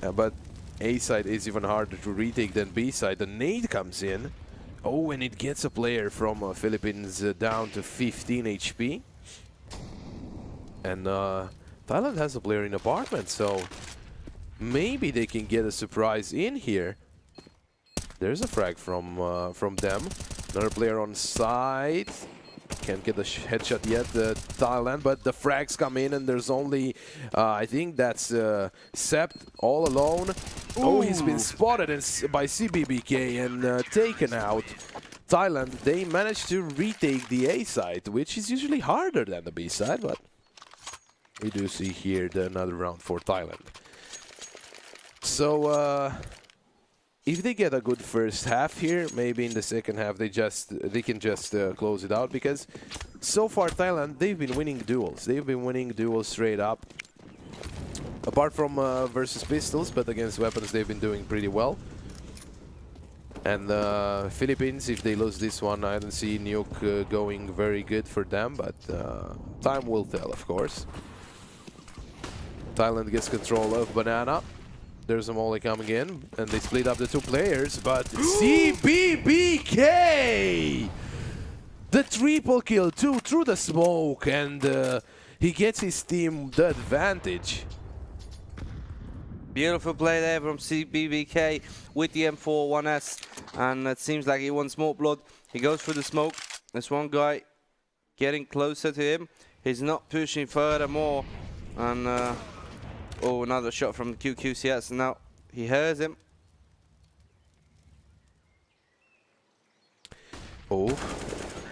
But A side is even harder to retake than B side. The nade comes in. Oh, and it gets a player from Philippines down to 15 HP. And Thailand has a player in apartment, so maybe they can get a surprise in here. There's a frag from them. Another player on side. Can't get the headshot yet, Thailand, but the frags come in, and there's only, I think that's Sept all alone. Ooh. Oh, he's been spotted by CBBK and taken out. Thailand, they managed to retake the A side, which is usually harder than the B side, but we do see here another round for Thailand. So, if they get a good first half here, maybe in the second half they can just close it out, because so far Thailand, they've been winning duels. They've been winning duels straight up. Apart from versus pistols, but against weapons they've been doing pretty well. And Philippines, if they lose this one, I don't see Nuke going very good for them, but time will tell, of course. Thailand gets control of Banana. There's a molly coming in, and they split up the 2 players, but CBBK! The triple kill, 2 through the smoke, and he gets his team the advantage. Beautiful play there from CBBK with the M4 1S, and it seems like he wants more blood. He goes through the smoke. There's one guy getting closer to him. He's not pushing furthermore. And oh, another shot from QQCS. Now he hears him. Oh,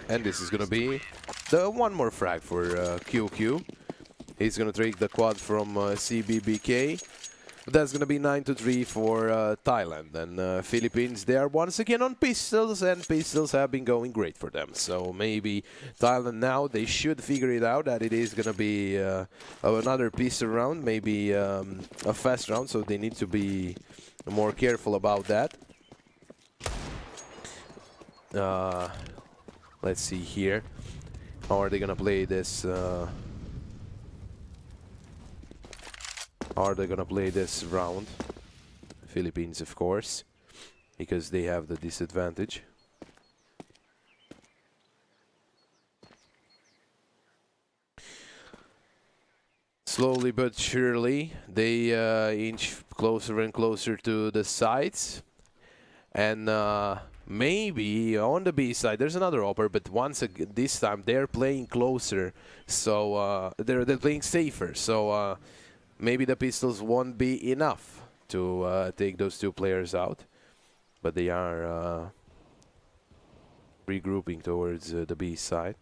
and this is gonna be the one more frag for QQ. He's gonna take the quad from CBBK. That's gonna be 9-3 for Thailand. And Philippines, they are once again on pistols, and pistols have been going great for them. So maybe Thailand now, they should figure it out that it is gonna be another pistol round, maybe a fast round. So they need to be more careful about that. Let's see here. How are they gonna play this? How are they gonna play this round? Philippines, of course, because they have the disadvantage. Slowly but surely, they inch closer and closer to the sides. And maybe on the B side, there's another upper, but once again, this time they're playing closer, so they're playing safer. So maybe the pistols won't be enough to take those two players out, but they are regrouping towards the B side.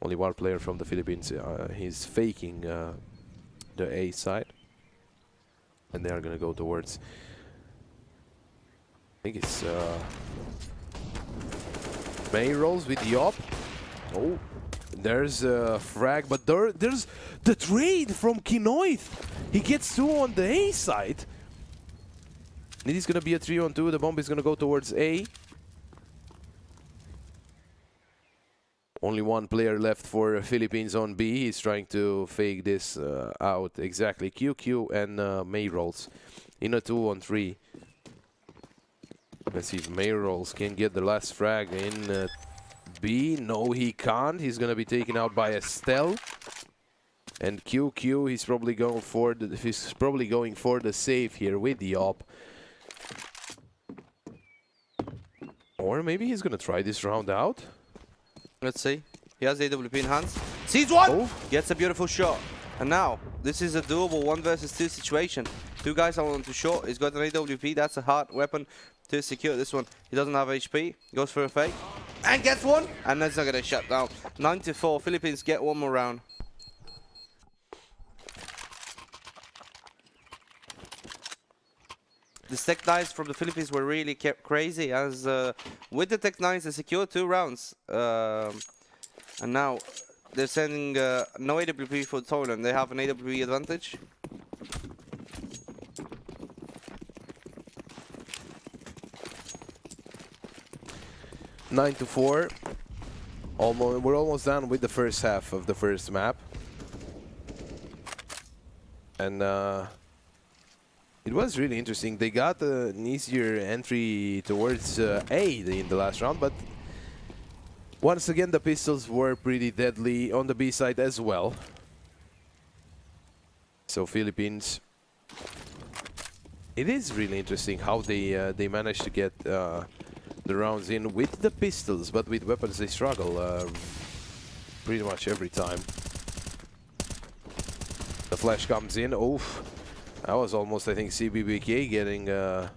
Only one player from the Philippines, he's faking the A side, and they are gonna go towards. I think it's May rolls with the op. Oh, there's a frag, but there's the trade from Kinoith. He gets two on the A side. It is gonna be a 3-on-2. The bomb is gonna go towards A. Only one player left for Philippines on B. He's trying to fake this out. Exactly. QQ and May rolls in a 2-on-3. Let's see if May rolls can get the last frag in B. No, he can't. He's gonna be taken out by Estelle. And QQ, he's probably going for the save here with the op. Or maybe he's gonna try this round out. Let's see. He has AWP in hands. Sees one! Oh. Gets a beautiful shot. And now, this is a doable 1 versus 2 situation. Two guys are on to short. He's got an AWP. That's a hard weapon to secure this one. He doesn't have HP. Goes for a fake. And gets one! And that's not going to shut down. 9-4. Philippines get one more round. The Tech 9s from the Philippines were really crazy, as with the Tech 9s they secured 2 rounds. And now they're sending no AWP for Thailand. They have an AWP advantage. 9-4. We're almost done with the first half of the first map. And it was really interesting. They got an easier entry towards A in the last round, but once again the pistols were pretty deadly on the B side as well. So Philippines, it is really interesting how they managed to get the rounds in with the pistols, but with weapons they struggle pretty much every time. The flash comes in. Oof. That was almost, I think, CBBK getting the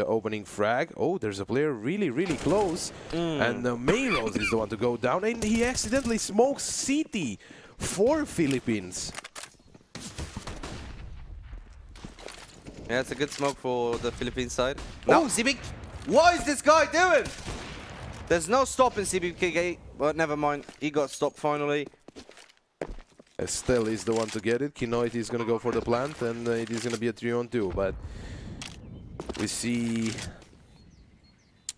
opening frag. Oh, there's a player really, really close. And Mayros is the one to go down. And he accidentally smokes CT for Philippines. Yeah, it's a good smoke for the Philippines side. No, CBK! What is this guy doing? There's no stop in CBK, but never mind. He got stopped finally. Estelle is the one to get it. Kinoit is going to go for the plant, and it is going to be a 3-on-2. But we see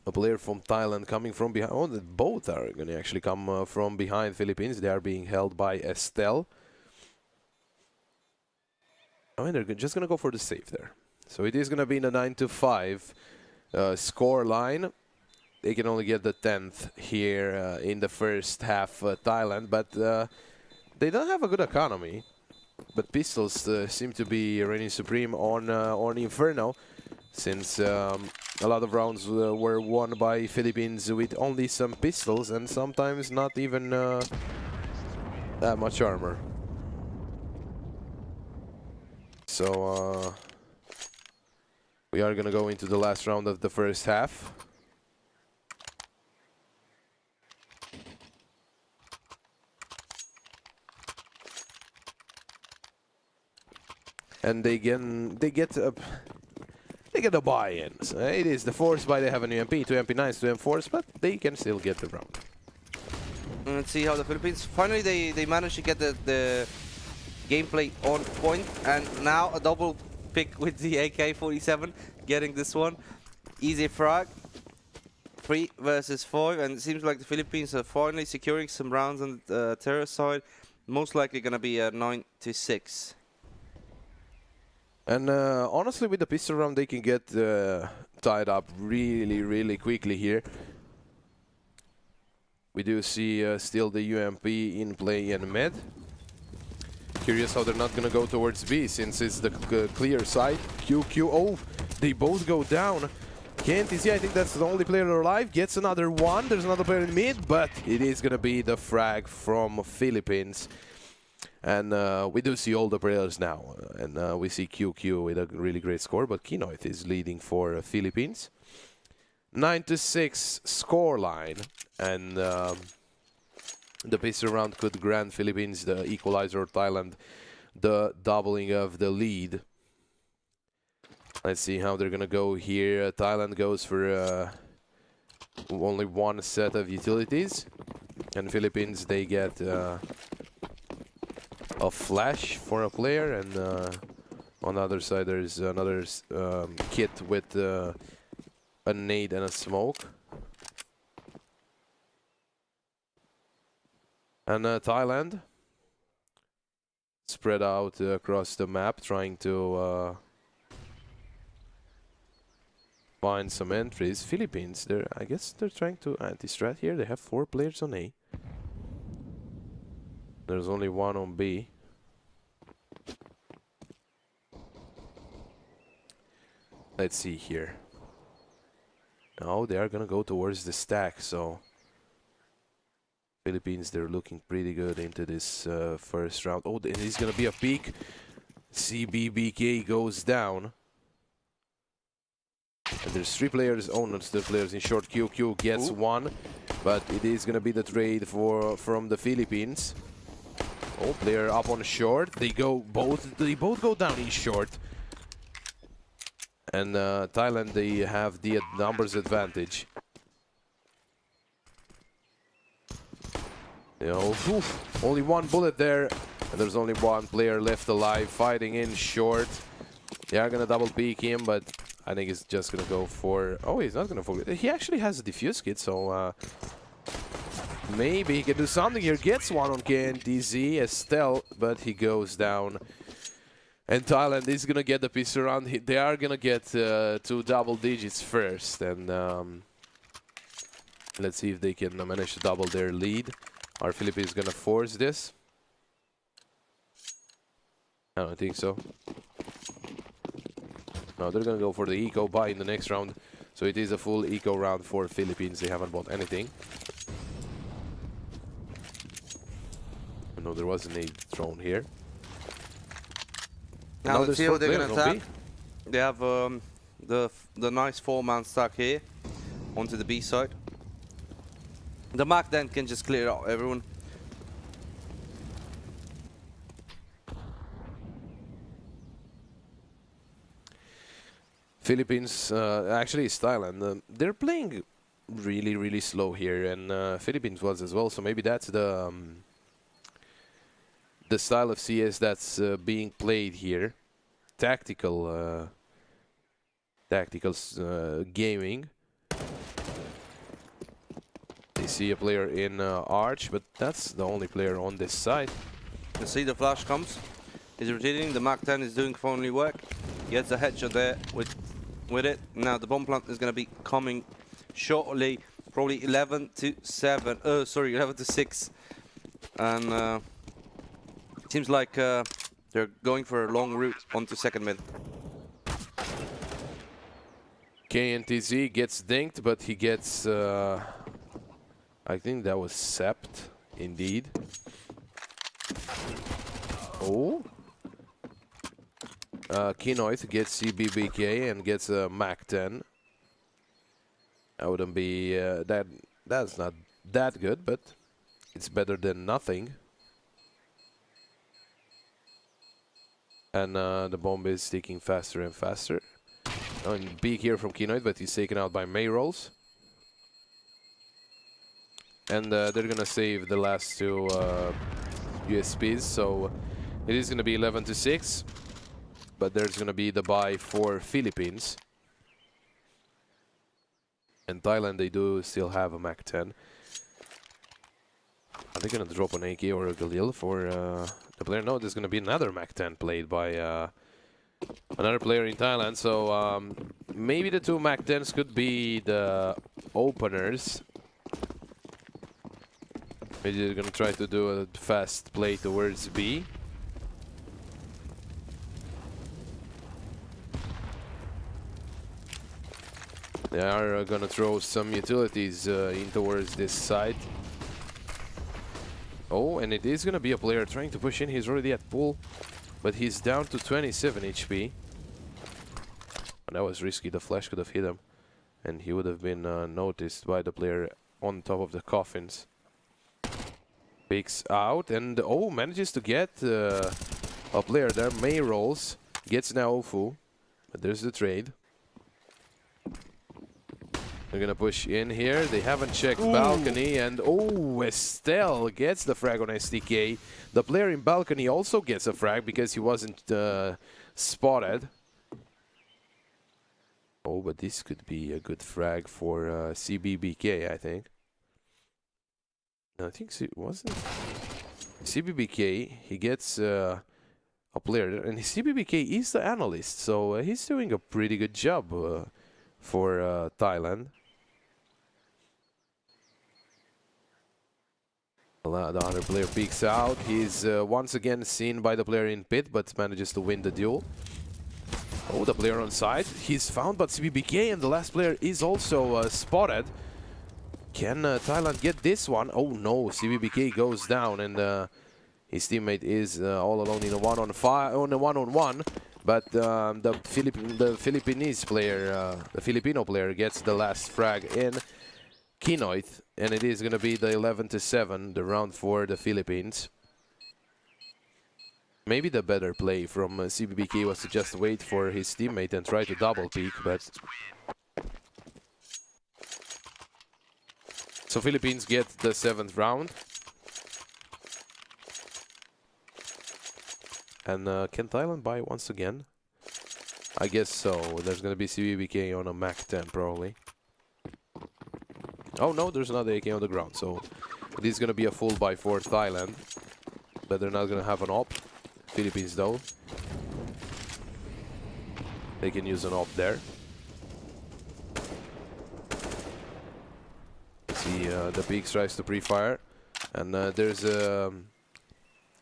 a player from Thailand coming from behind. Oh, both are going to actually come from behind Philippines. They are being held by Estelle. I mean, they're just going to go for the save there. So it is going to be in a 9-5 score line. They can only get the 10th here in the first half, Thailand. But they don't have a good economy, but pistols seem to be reigning supreme on Inferno, since a lot of rounds were won by Philippines with only some pistols and sometimes not even that much armor. So we are gonna go into the last round of the first half. And they get a buy-in. So it is the Force buy. They have an UMP, 2 MP9s, 2 M4s, but they can still get the round. And let's see how the Philippines finally they managed to get the gameplay on point, and now a double pick with the AK-47, getting this one. Easy frag. 3 versus 5, and it seems like the Philippines are finally securing some rounds on the terror side. Most likely gonna be a 9-6. And honestly, with the pistol round, they can get tied up really quickly here. We do see still the UMP in play in mid. Curious how they're not gonna go towards B, since it's the clear side. QQ, oh, they both go down. KNTZ, I think that's the only player alive, gets another one. There's another player in mid, but it is gonna be the frag from Philippines. And we do see all the players now, and we see QQ with a really great score, but Kinoit is leading for Philippines. 9-6 scoreline, and the pistol round could grant Philippines the equalizer, or Thailand the doubling of the lead. Let's see how they're gonna go here. Thailand goes for only one set of utilities, and Philippines, they get a flash for a player, and on the other side there's another kit with a nade and a smoke. And Thailand spread out across the map, trying to find some entries. Philippines, I guess they're trying to anti-strat here. They have 4 players on A. There's only 1 on B. Let's see here. No, they are gonna go towards the stack, so Philippines, they're looking pretty good into this first round. Oh, and it's gonna be a peek. CBBK goes down. And there's 3 players, oh no, still players in short. QQ gets 1, but it is gonna be the trade from the Philippines. Oh, player up on short. They both go down in short. And Thailand, they have the numbers advantage. You know, only 1 bullet there, and there's only 1 player left alive, fighting in short. They are gonna double peek him, but I think he's just gonna go for. Oh, he's not gonna forget. He actually has a defuse kit, so maybe he can do something here. Gets 1 on KNTZ, Estelle, but he goes down. And Thailand is gonna get the pistol round. They are gonna get to double digits first, and let's see if they can manage to double their lead. Are Philippines gonna force this? I don't think so. No, they're gonna go for the eco buy in the next round. So it is a full eco round for Philippines. They haven't bought anything. No, there wasn't a drone here. Now let's see how they're gonna attack. They have the nice 4-man stack here onto the B side. The Mac then can just clear out everyone. Philippines, actually it's Thailand. They're playing really slow here, and Philippines was as well. So maybe that's the style of CS that's being played here. Tactical gaming. They see a player in Arch, but that's the only player on this side. You see the flash comes. He's rotating. The Mac 10 is doing phony work. Gets a headshot there with it. Now the bomb plant is going to be coming shortly. Probably 11-7. Oh, sorry, 11-6. And seems like they're going for a long route onto second mid. KNTZ gets dinked, but he gets... I think that was Sept, indeed. Oh. Kinoid gets CBBK and gets a Mac 10. That wouldn't be that's not that good, but it's better than nothing. And the bomb is ticking faster and faster. And big here from Kinoid, but he's taken out by Mayrolls. And they're gonna save the last two USPs, so it is gonna be 11-6. But there's gonna be the buy for Philippines. And Thailand, they do still have a Mac 10. Are they gonna drop an AK or a Galil for the player? No, there's gonna be another Mac 10 played by another player in Thailand. So maybe the two Mac 10s could be the openers. Maybe they're gonna try to do a fast play towards B. They are gonna throw some utilities in towards this side. Oh, and it is gonna be a player trying to push in. He's already at full, but he's down to 27 HP. And that was risky. The flash could have hit him, and he would have been noticed by the player on top of the coffins. Picks out and oh, manages to get a player there. Mayrolls gets now Ofu, but there's the trade. They're gonna push in here. They haven't checked balcony, and oh, Estelle gets the frag on SDK. The player in balcony also gets a frag because he wasn't spotted. Oh, but this could be a good frag for CBBK, I think. I think it wasn't CBBK. He gets a player, and CBBK is the analyst, so he's doing a pretty good job for Thailand. The other player peeks out. He's once again seen by the player in pit, but manages to win the duel. Oh, the player on side. He's found, but CBBK and the last player is also spotted. Can Thailand get this one? Oh no, CBBK goes down, and his teammate is all alone in a one-on-one. But the Philippinese player, the Filipino player, gets the last frag in Kinoid, and it is going to be the 11-7, the round for the Philippines. Maybe the better play from CBBK was to just wait for his teammate and try to double peek, but so Philippines get the 7th round. And can Thailand buy once again? I guess so. There's going to be CBBK on a Mac 10 probably. Oh no, there's another AK on the ground. So it is going to be a full buy for Thailand. But they're not going to have an op. Philippines though. They can use an op there. See, the Peaks tries to pre-fire, and there's a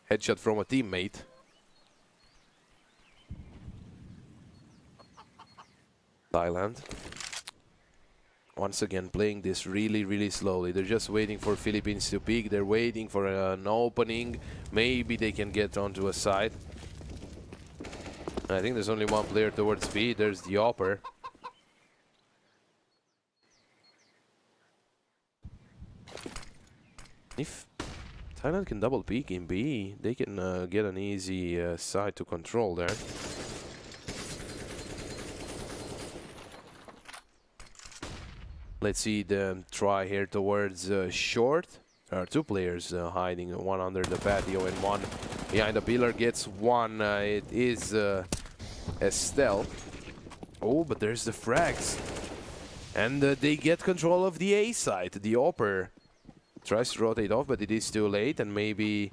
headshot from a teammate. Thailand once again playing this really slowly. They're just waiting for Philippines to peak. They're waiting for an opening. Maybe they can get onto a side. I think there's only one player towards B. There's the Opper. If Thailand can double peek in B, they can get an easy side to control there. Let's see them try here towards short. There are two players hiding, one under the patio and one behind the pillar. Gets one. It is Estelle. Oh, but there's the frags. And they get control of the A side. The Opper tries to rotate off, but it is too late, and maybe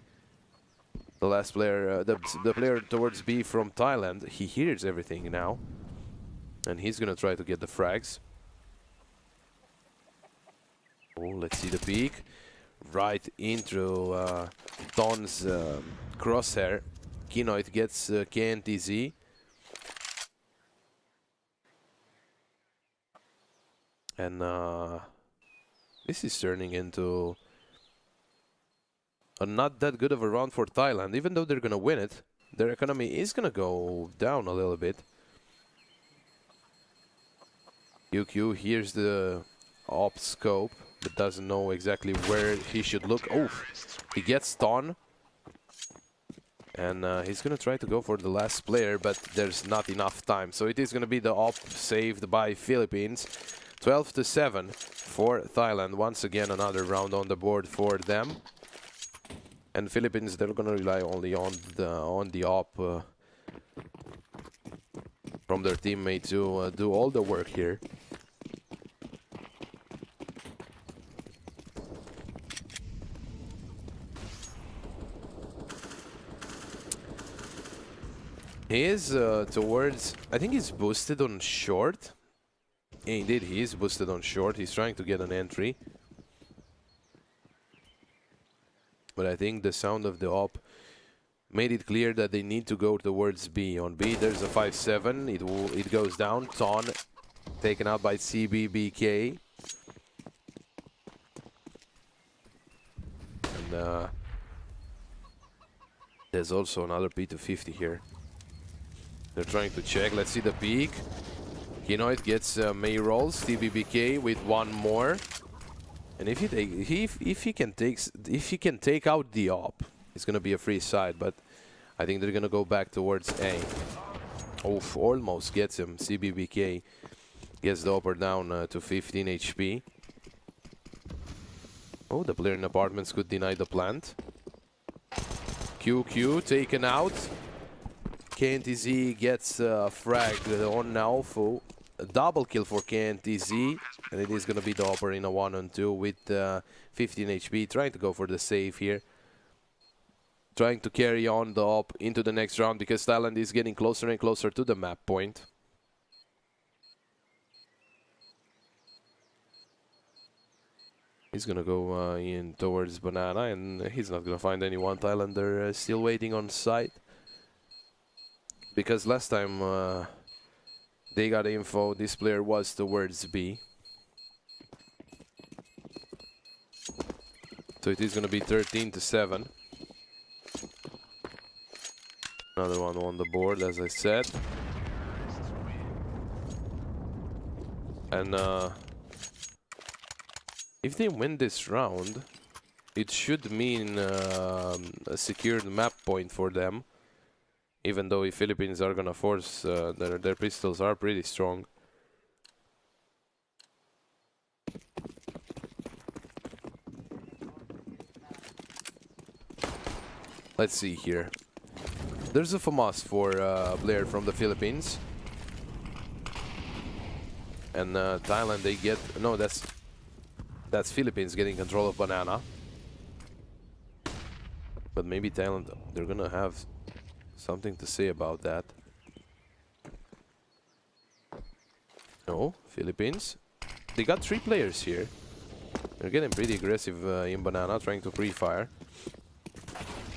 the last player, the player towards B from Thailand, he hears everything now, and he's gonna try to get the frags. Oh, let's see the peek, right into Don's crosshair. Kinoid gets KNTZ. And this is turning into a not that good of a round for Thailand, even though they're gonna win it. their economy is gonna go down a little bit. QQ hears the op scope, but doesn't know exactly where he should look. Oh, he gets stunned. And he's gonna try to go for the last player, but there's not enough time. So it is gonna be the op saved by Philippines. 12-7 for Thailand. Once again, another round on the board for them. And Philippines, they're gonna rely only on the op from their teammate to do all the work here. He is towards, I think he's boosted on short. Yeah, indeed, he is boosted on short. He's trying to get an entry. But I think the sound of the op made it clear that they need to go towards B. On B, there's a 5-7. It goes down. Ton taken out by CBBK. And there's also another P250 here. They're trying to check. Let's see the peak. Kinoid gets May rolls. TBBK with one more. And if he can take out the op, it's gonna be a free side. But I think they're gonna go back towards A. Oof, almost gets him. CBBK gets the upper down to 15 HP. Oh, the player in apartments could deny the plant. QQ taken out. KNTZ gets fragged on Naofu. A double kill for KNTZ. And it is going to be the upper in a 1-on-2 with 15 HP. Trying to go for the save here. Trying to carry on the up into the next round because Thailand is getting closer and closer to the map point. He's going to go in towards Banana and he's not going to find anyone. Thailander still waiting on site. Because last time they got info, this player was towards B. So it is going to be 13-7. Another one on the board, as I said. And if they win this round, it should mean a secured map point for them. Even though the Philippines are gonna force, their pistols are pretty strong. Let's see here. There's a FAMAS for a player from the Philippines. And Thailand, they get... No, that's Philippines getting control of Banana. But maybe Thailand, they're gonna have something to say about that. No, Philippines. They got 3 players here. They're getting pretty aggressive in Banana, trying to pre-fire.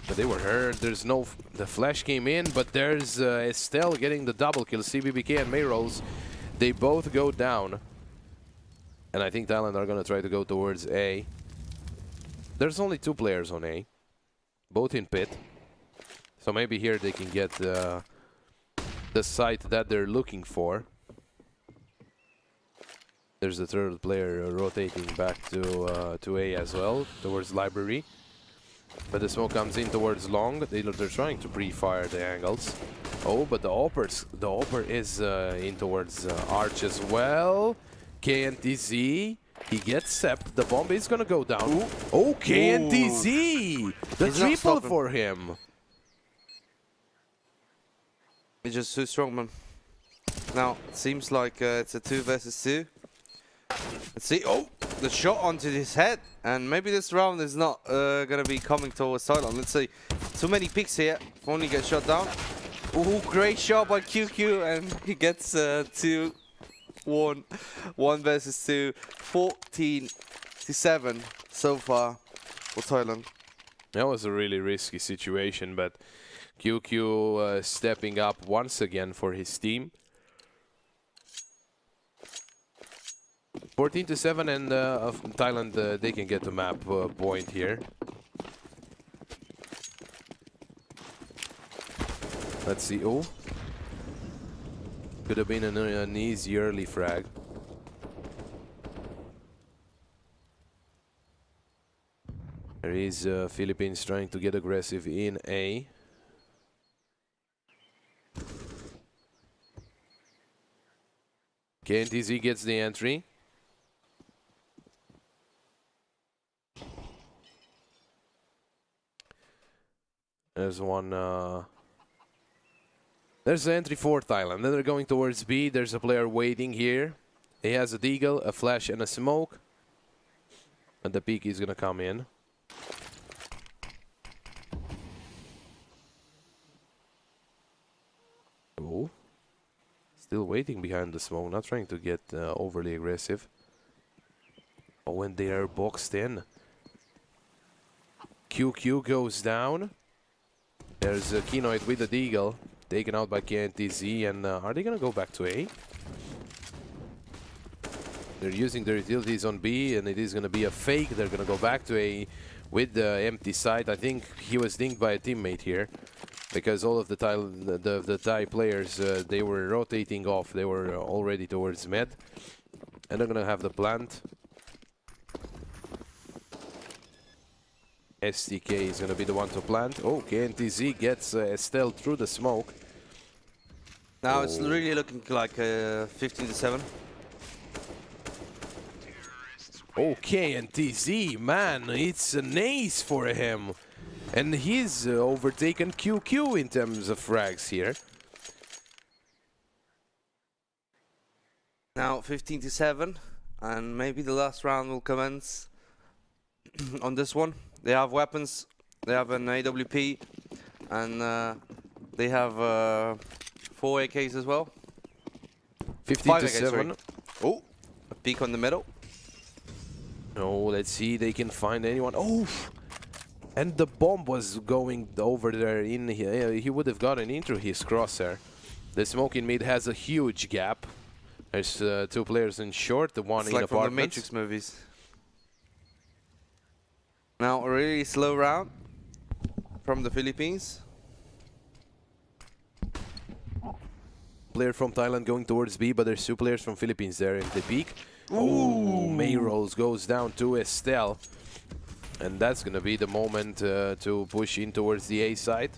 But they were hurt. There's no... The flash came in, but there's Estelle getting the double kill. CBBK and Mayrolls, they both go down. And I think Thailand are going to try to go towards A. There's only 2 players on A. Both in pit. So maybe here they can get the site that they're looking for. There's the 3rd player rotating back to A as well, towards library. But the smoke comes in towards long. They're trying to pre-fire the angles. Oh, but the Opper is in towards Arch as well. KNTZ, he gets Sep. The bomb is gonna go down. Ooh. Oh, KNTZ! The He's triple for him. He's just too strong, man. Now, it seems like it's a 2 versus 2. Let's see. Oh, the shot onto his head. And maybe this round is not going to be coming towards Thailand. Let's see. Too many picks here. Only get shot down. Ooh, great shot by QQ. And he gets 2-1. 1 versus 2. 14-7 so far for Thailand. That was a really risky situation, but QQ stepping up once again for his team. 14-7 and Thailand, they can get the map point here. Let's see. Oh, could have been an easy early frag. There is Philippines trying to get aggressive in A. KNTZ gets the entry. There's one. There's the entry for Thailand. Then they're going towards B. There's a player waiting here. He has a deagle, a flash, and a smoke. And the peak is gonna come in. Oh. Still waiting behind the smoke, not trying to get overly aggressive. Oh, when they are boxed in. QQ goes down. There's a Kenoid with the deagle. Taken out by KNTZ, and are they gonna go back to A? They're using their utilities on B, and it is gonna be a fake. They're gonna go back to A with the empty site. I think he was dinged by a teammate here, because all of the Thai players, they were rotating off. They were already towards mid, and they're gonna have the plant. STK is gonna be the one to plant. Oh, KNTZ gets Estelle through the smoke. Now it's really looking like 15 to 7. Oh, KNTZ, man, it's an ace for him. And he's overtaken QQ in terms of frags here. Now 15 to 7, and maybe the last round will commence on this one. They have weapons, they have an AWP, and they have 4 AKs as well. 15 to AKs, 7. sorry. Oh, a peek on the middle. Oh, let's see, they can find anyone. Oh, and the bomb was going over there in here. He would have gotten into his crosshair. The smoke in mid has a huge gap. There's 2 players in short, the one it's in like apartments. from the Matrix movies. Now a really slow round from the Philippines. Player from Thailand going towards B, but there's 2 players from Philippines there in the peak. Oh, Mayrolls goes down to Estelle. And that's gonna be the moment to push in towards the A side.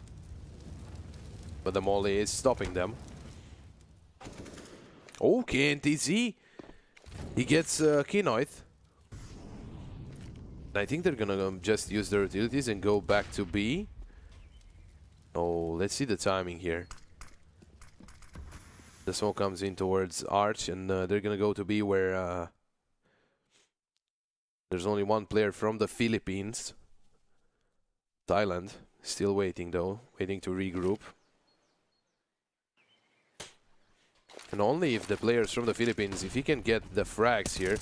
But the molly is stopping them. Okay, NTZ. He gets Kenoid. I think they're gonna just use their utilities and go back to B. Oh, let's see the timing here. The smoke comes in towards Arch, and they're gonna go to B where there's only 1 player from the Philippines. Thailand, still waiting though, waiting to regroup. And only if the players from the Philippines, if he can get the frags here.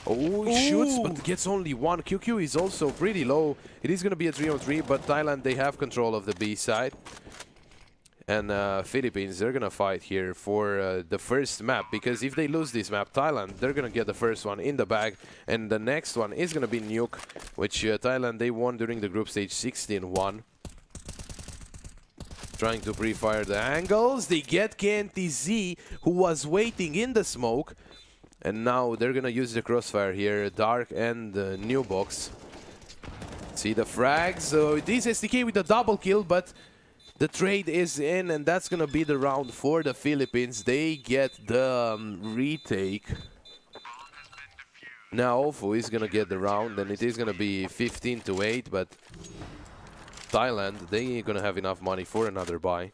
Oh, he shoots, but gets only 1. QQ is also pretty low. It is going to be a 3-on-3, but Thailand, they have control of the B side. And Philippines, they're going to fight here for the first map, because if they lose this map, Thailand, they're going to get the first one in the bag. And the next one is going to be Nuke, which Thailand, they won during the group stage 16-1. Trying to pre-fire the angles. They get KNTZ, who was waiting in the smoke. And now they're gonna use the crossfire here, Dark and New Box. See the frags. So it is STK with a double kill, but the trade is in, and that's gonna be the round for the Philippines. They get the retake. Now Ofu is gonna get the round, and it is gonna be 15 to 8, but Thailand, they ain't gonna have enough money for another buy.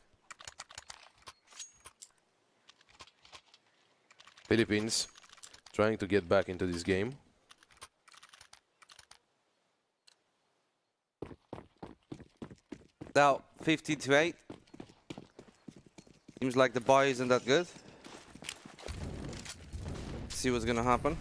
Philippines trying to get back into this game. Now 15 to 8. Seems like the buy isn't that good. See what's gonna happen.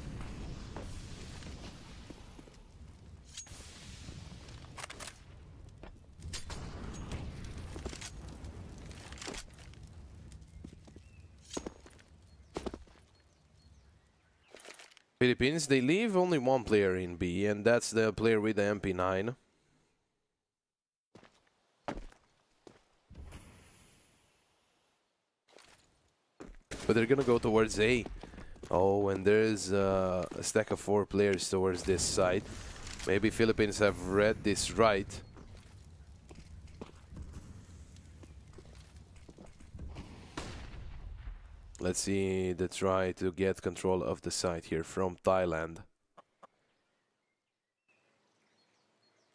Philippines, they leave only 1 player in B, and that's the player with the MP9. but they're gonna go towards A. Oh, and there's a stack of 4 players towards this side. Maybe Philippines have read this right. Let's see the try to get control of the site here from Thailand.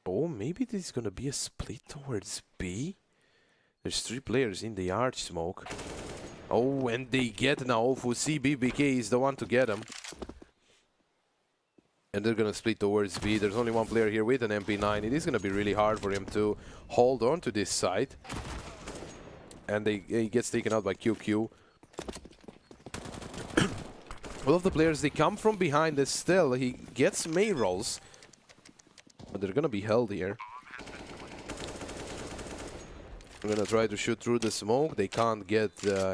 Oh, maybe this is gonna be a split towards B. There's 3 players in the arch smoke. Oh, and they get now Fusi. BBK is the one to get him. And they're gonna split towards B. There's only 1 player here with an MP9. It is gonna be really hard for him to hold on to this site. And he gets taken out by QQ. All of the players, they come from behind this still. He gets May rolls. But they're gonna be held here. I'm gonna try to shoot through the smoke. They can't get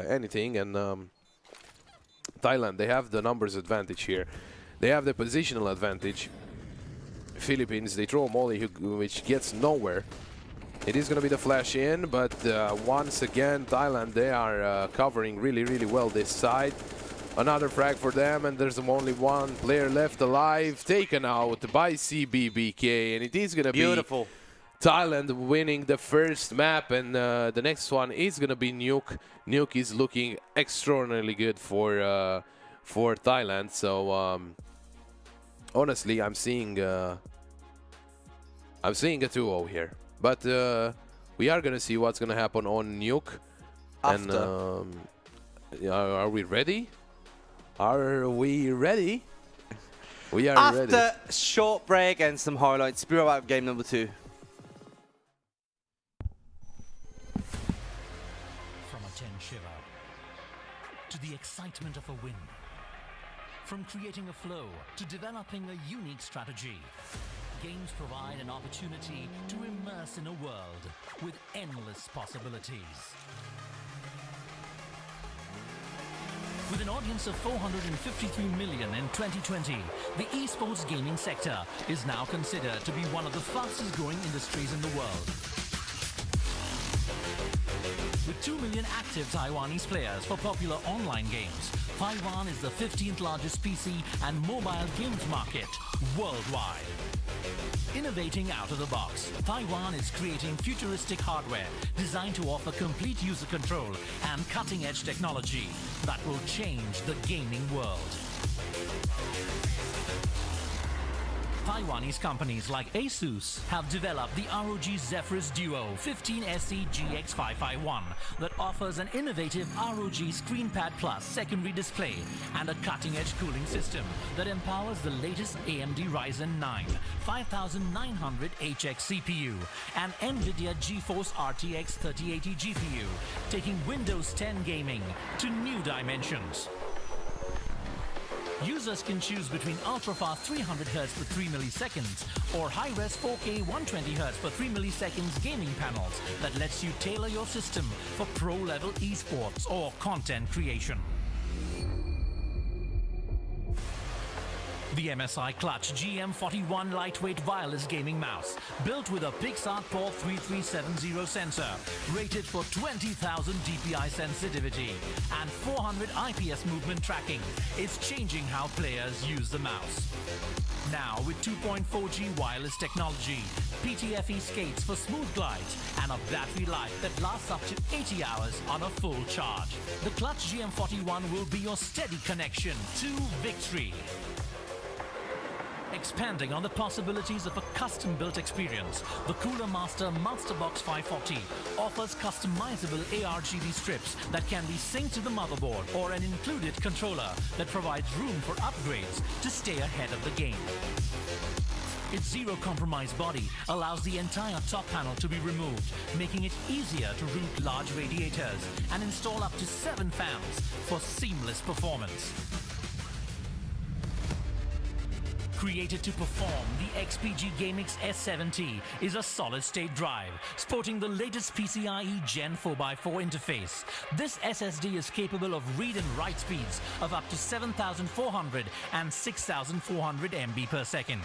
anything. And Thailand, they have the numbers advantage here. They have the positional advantage. Philippines, they throw a molly which gets nowhere. It is gonna be the flash in, but once again, Thailand, they are covering really, really well this side. Another frag for them, and there's only 1 player left alive, taken out by CBBK, and it is gonna be Thailand winning the first map, and the next one is gonna be Nuke. Nuke is looking extraordinarily good for Thailand. So honestly, I'm seeing a 2-0 here, but we are gonna see what's gonna happen on Nuke. And are we ready? Are we ready? We are ready. After short break and some highlights, be right back with game number 2. From a 10 shiver to the excitement of a win. From creating a flow to developing a unique strategy. Games provide an opportunity to immerse in a world with endless possibilities. With an audience of 453 million in 2020, the esports gaming sector is now considered to be one of the fastest growing industries in the world. With 2 million active Taiwanese players for popular online games, Taiwan is the 15th largest PC and mobile games market worldwide. Innovating out of the box, Taiwan is creating futuristic hardware designed to offer complete user control and cutting-edge technology that will change the gaming world. Taiwanese companies like ASUS have developed the ROG Zephyrus Duo 15SE GX551 that offers an innovative ROG ScreenPad Plus secondary display and a cutting-edge cooling system that empowers the latest AMD Ryzen 9 5900 HX CPU and NVIDIA GeForce RTX 3080 GPU, taking Windows 10 gaming to new dimensions. Users can choose between ultra-fast 300 Hz for 3 milliseconds or high-res 4K 120 Hz for 3 milliseconds gaming panels that lets you tailor your system for pro-level esports or content creation. The MSI Clutch GM41 lightweight wireless gaming mouse, built with a PixArt-Port 3370 sensor, rated for 20,000 DPI sensitivity and 400 IPS movement tracking, is changing how players use the mouse. Now with 2.4G wireless technology, PTFE skates for smooth glides, and a battery life that lasts up to 80 hours on a full charge. The Clutch GM41 will be your steady connection to victory. Expanding on the possibilities of a custom-built experience, the Cooler Master Masterbox 540 offers customizable ARGB strips that can be synced to the motherboard or an included controller that provides room for upgrades to stay ahead of the game. Its zero-compromise body allows the entire top panel to be removed, making it easier to route large radiators and install up to 7 fans for seamless performance. Created to perform, the XPG GameX S70 is a solid-state drive, sporting the latest PCIe Gen 4x4 interface. This SSD is capable of read and write speeds of up to 7,400 and 6,400 MB per second.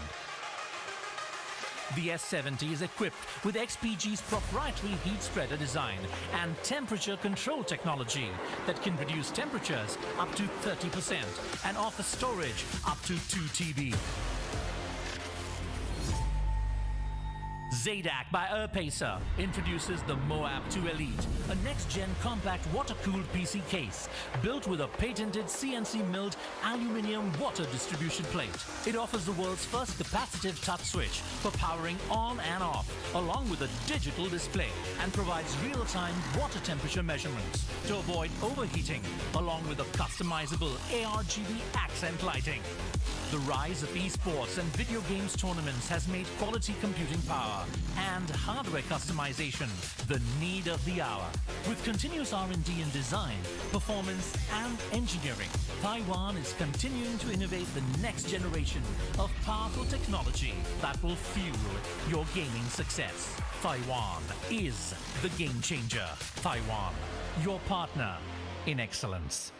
The S70 is equipped with XPG's proprietary heat spreader design and temperature control technology that can reduce temperatures up to 30% and offer storage up to 2 TB. Zadak by Airpacer introduces the Moab 2 Elite, a next-gen compact water-cooled PC case built with a patented CNC-milled aluminium water distribution plate. It offers the world's first capacitive touch switch for powering on and off, along with a digital display, and provides real-time water temperature measurements to avoid overheating, along with a customizable ARGB accent lighting. The rise of esports and video games tournaments has made quality computing power and hardware customization the need of the hour. With continuous R&D in design, performance and engineering, Taiwan is continuing to innovate the next generation of powerful technology that will fuel your gaming success. Taiwan is the game changer. Taiwan, your partner in excellence.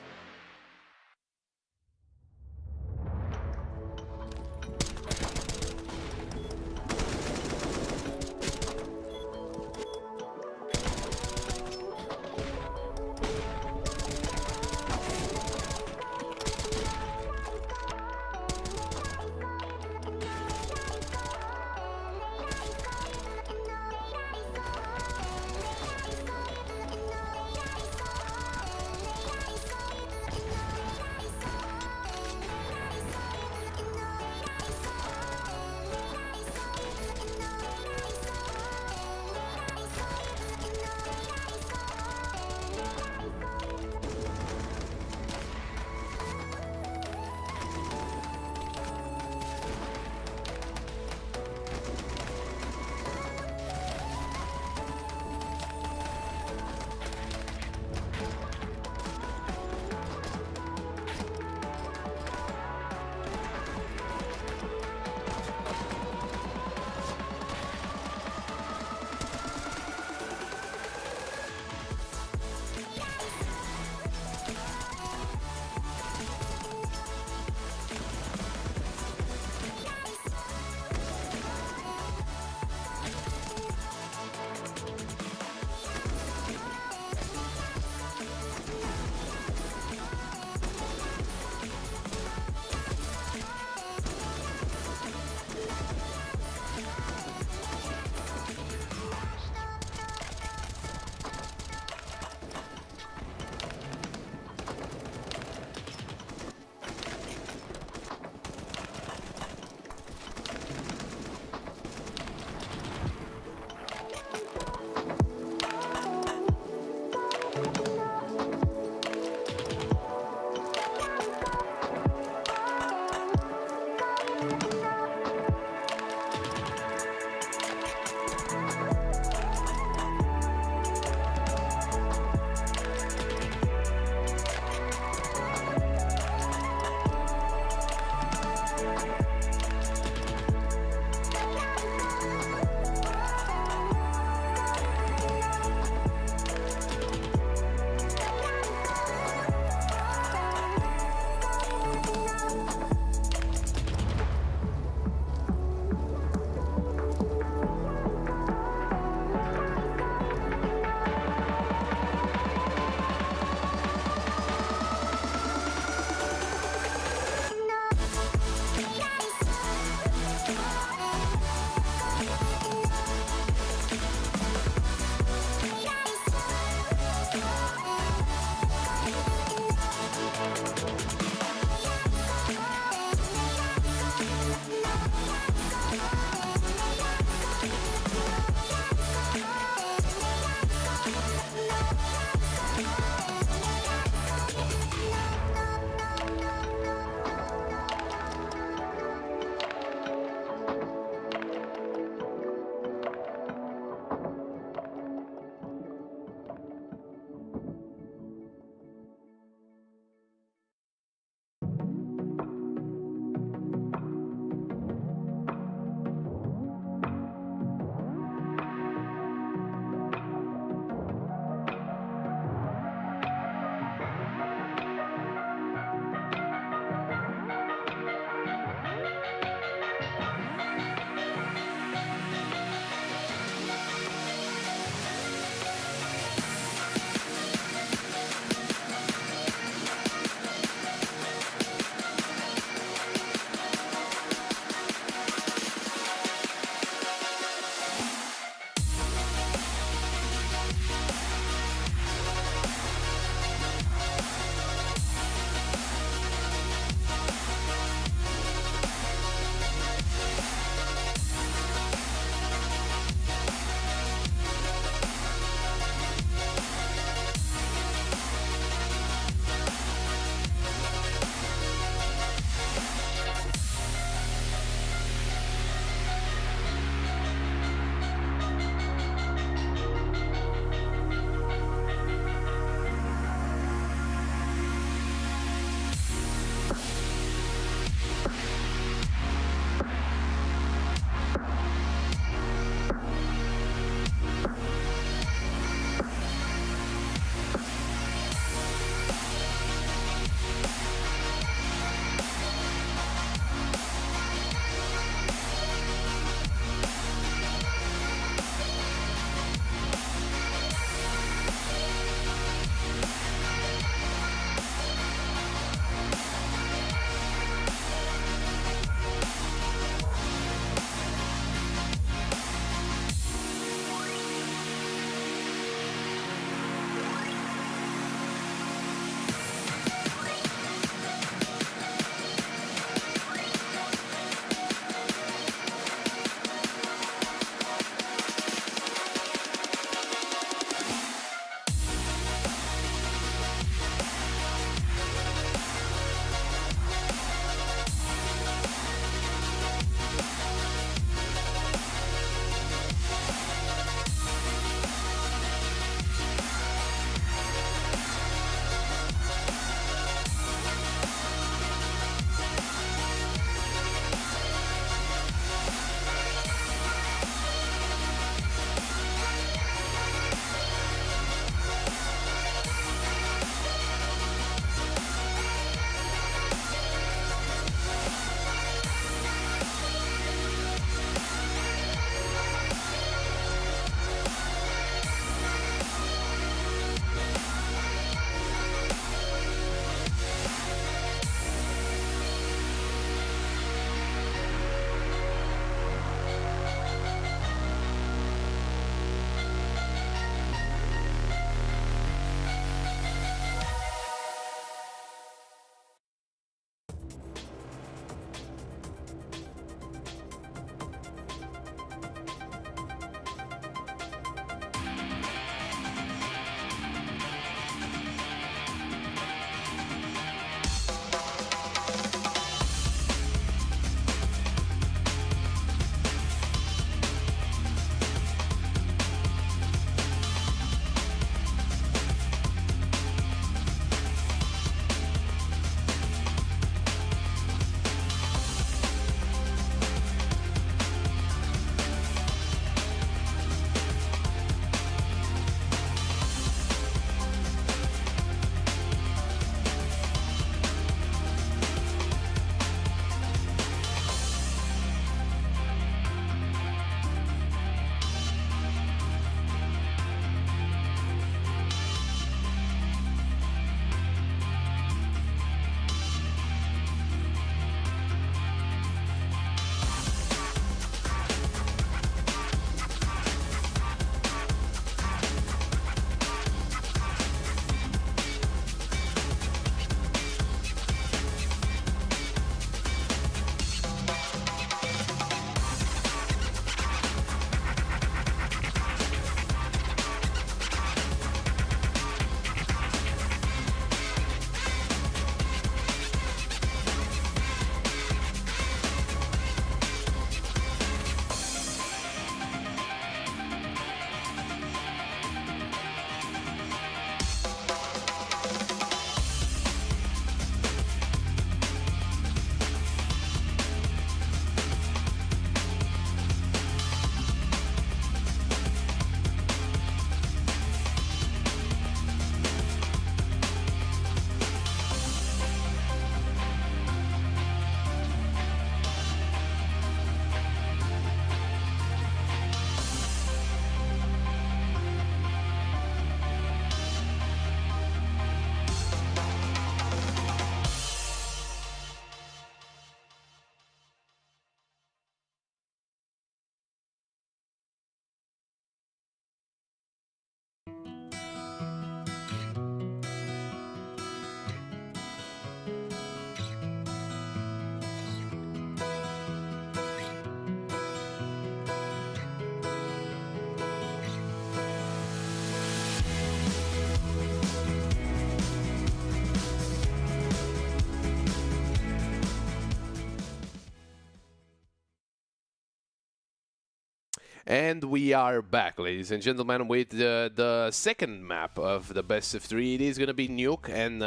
And we are back, ladies and gentlemen, with the second map of the best of 3. It is going to be Nuke, and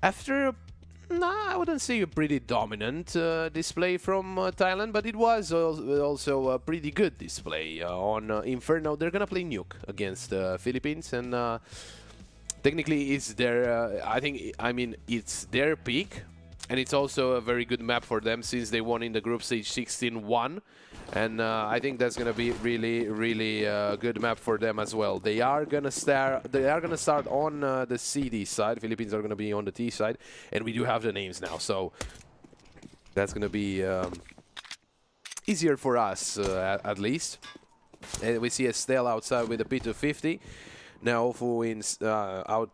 after, I wouldn't say a pretty dominant display from Thailand, but it was also a pretty good display on Inferno. They're going to play Nuke against Philippines, and technically it's their, I mean, it's their peak, and it's also a very good map for them since they won in the group stage 16-1. And I think that's gonna be really good map for them as well. They are gonna start on the CD side. Philippines are gonna be on the T side, and we do have the names now, so that's gonna be easier for us at least. And we see Estelle outside with a P250. Now Fu out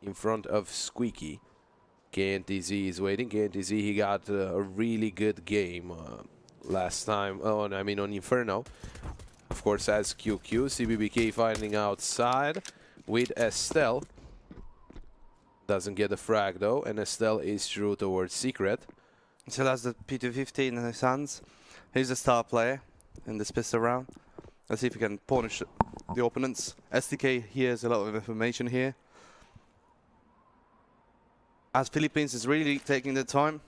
in front of Squeaky. KNTZ is waiting. KNTZ, he got a really good game last time, on Inferno. Of course, as QQ, CBBK finding outside with Estelle. Doesn't get a frag though, and Estelle is through towards Secret. Still has the P250 in his hands. He's a star player in this pistol round. Let's see if he can punish the opponents. SDK hears a lot of information here, as Philippines is really taking their time.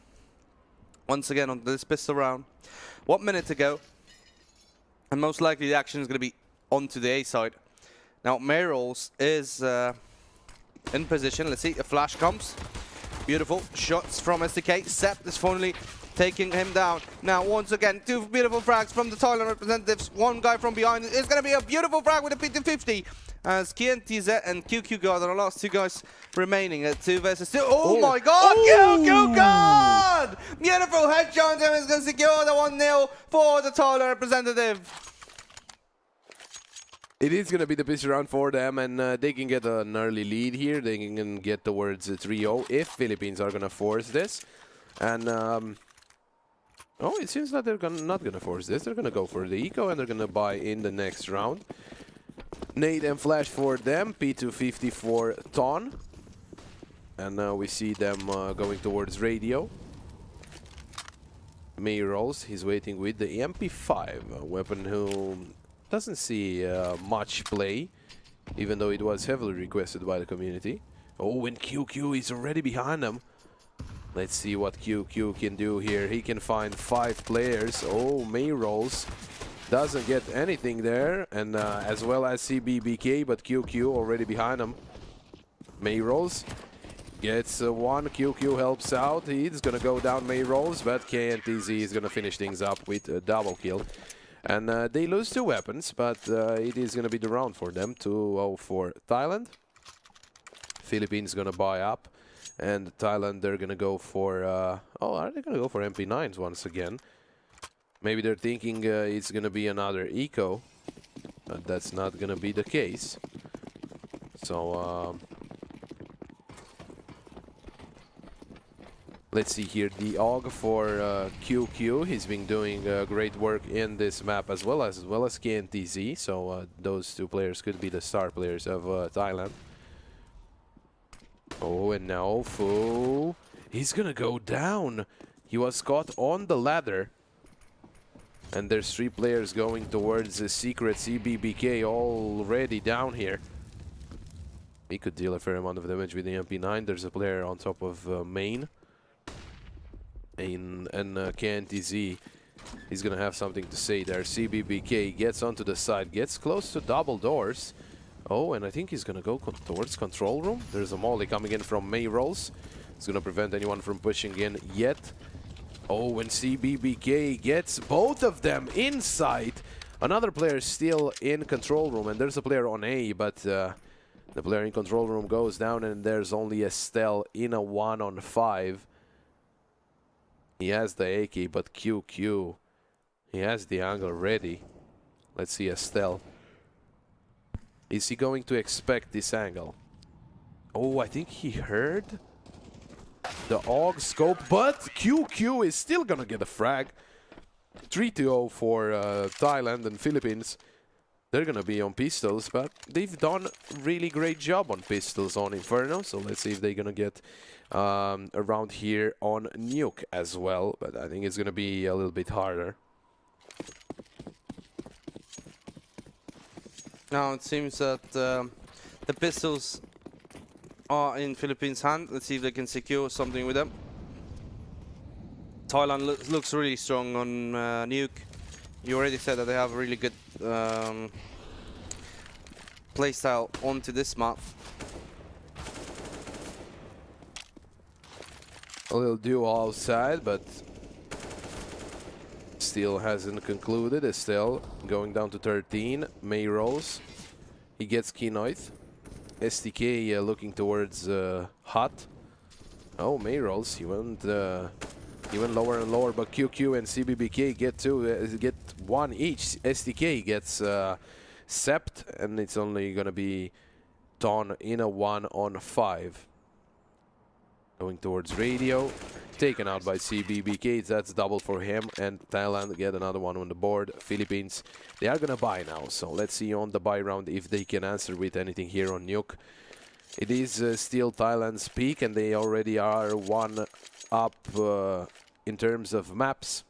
Once again on this pistol round. 1 minute to go. And most likely the action is going to be onto the A side. Now Mayrols is in position. Let's see, a flash comes. Beautiful shots from SDK. Sepp is finally taking him down. Now once again, 2 beautiful frags from the Thailand representatives. 1 guy from behind. It's going to be a beautiful frag with a P250. As KNTZ and QQ guard are the last 2 guys remaining at 2 versus 2. Oh my god! QQ guard! Beautiful headshot, and is going to secure the 1-0 for the Thailand representative. It is going to be the pitch round for them, and they can get an early lead here. They can get towards 3-0 if Philippines are going to force this. And it seems that they're not going to force this. They're going to go for the eco, and they're going to buy in the next round. Nade and flash for them, P250 for Ton. And now we see them going towards radio. May rolls, he's waiting with the MP5, a weapon who doesn't see much play, even though it was heavily requested by the community. Oh, and QQ is already behind them. Let's see what QQ can do here. He can find 5 players. Oh, May rolls. Doesn't get anything there, and as well as CBBK, but QQ already behind him. May rolls gets 1. QQ helps out. He's gonna go down May rolls, but KNTZ is gonna finish things up with a double kill. And they lose 2 weapons, but it is gonna be the round for them. 2-0 for Thailand. Philippines gonna buy up, and Thailand, they're gonna go for are they gonna go for MP9s once again? Maybe they're thinking it's going to be another eco, but that's not going to be the case. So, let's see here. The AUG for QQ. He's been doing great work in this map as well as KNTZ. So, those 2 players could be the star players of Thailand. Oh, and now Fu. He's going to go down. He was caught on the ladder. And there's 3 players going towards the Secret. CBBK already down here. He could deal a fair amount of damage with the MP9. There's a player on top of main. And KNTZ, he's going to have something to say there. CBBK gets onto the side, gets close to double doors. Oh, and I think he's going to go towards control room. There's a molly coming in from May rolls. It's going to prevent anyone from pushing in yet. Oh, and CBBK gets both of them inside. Another player still in control room, and there's a player on A, but the player in control room goes down, and there's only Estelle in a 1-on-5. He has the AK, but QQ, he has the angle ready. Let's see Estelle. Is he going to expect this angle? Oh, I think he heard the AUG scope, but QQ is still gonna get a frag. 3-0 for Thailand and Philippines. They're gonna be on pistols, but they've done a really great job on pistols on Inferno. So let's see if they're gonna get around here on Nuke as well. But I think it's gonna be a little bit harder. Now it seems that the pistols are in Philippines' hand. Let's see if they can secure something with them. Thailand looks really strong on Nuke. You already said that they have a really good playstyle onto this map. A little duo outside, but still hasn't concluded. Estelle going down to 13. May rolls. He gets Kinoith. STK looking towards Hot. Oh, May rolls. He went lower and lower, but QQ and CBBK get one each. STK gets Sept, and it's only gonna be Ton in a 1-on-5. Going towards Radio, taken out by CBBK. That's double for him, and Thailand get another one on the board. Philippines, they are gonna buy now, so let's see on the buy round if they can answer with anything here on Nuke. It is still Thailand's peak, and they already are one up in terms of maps.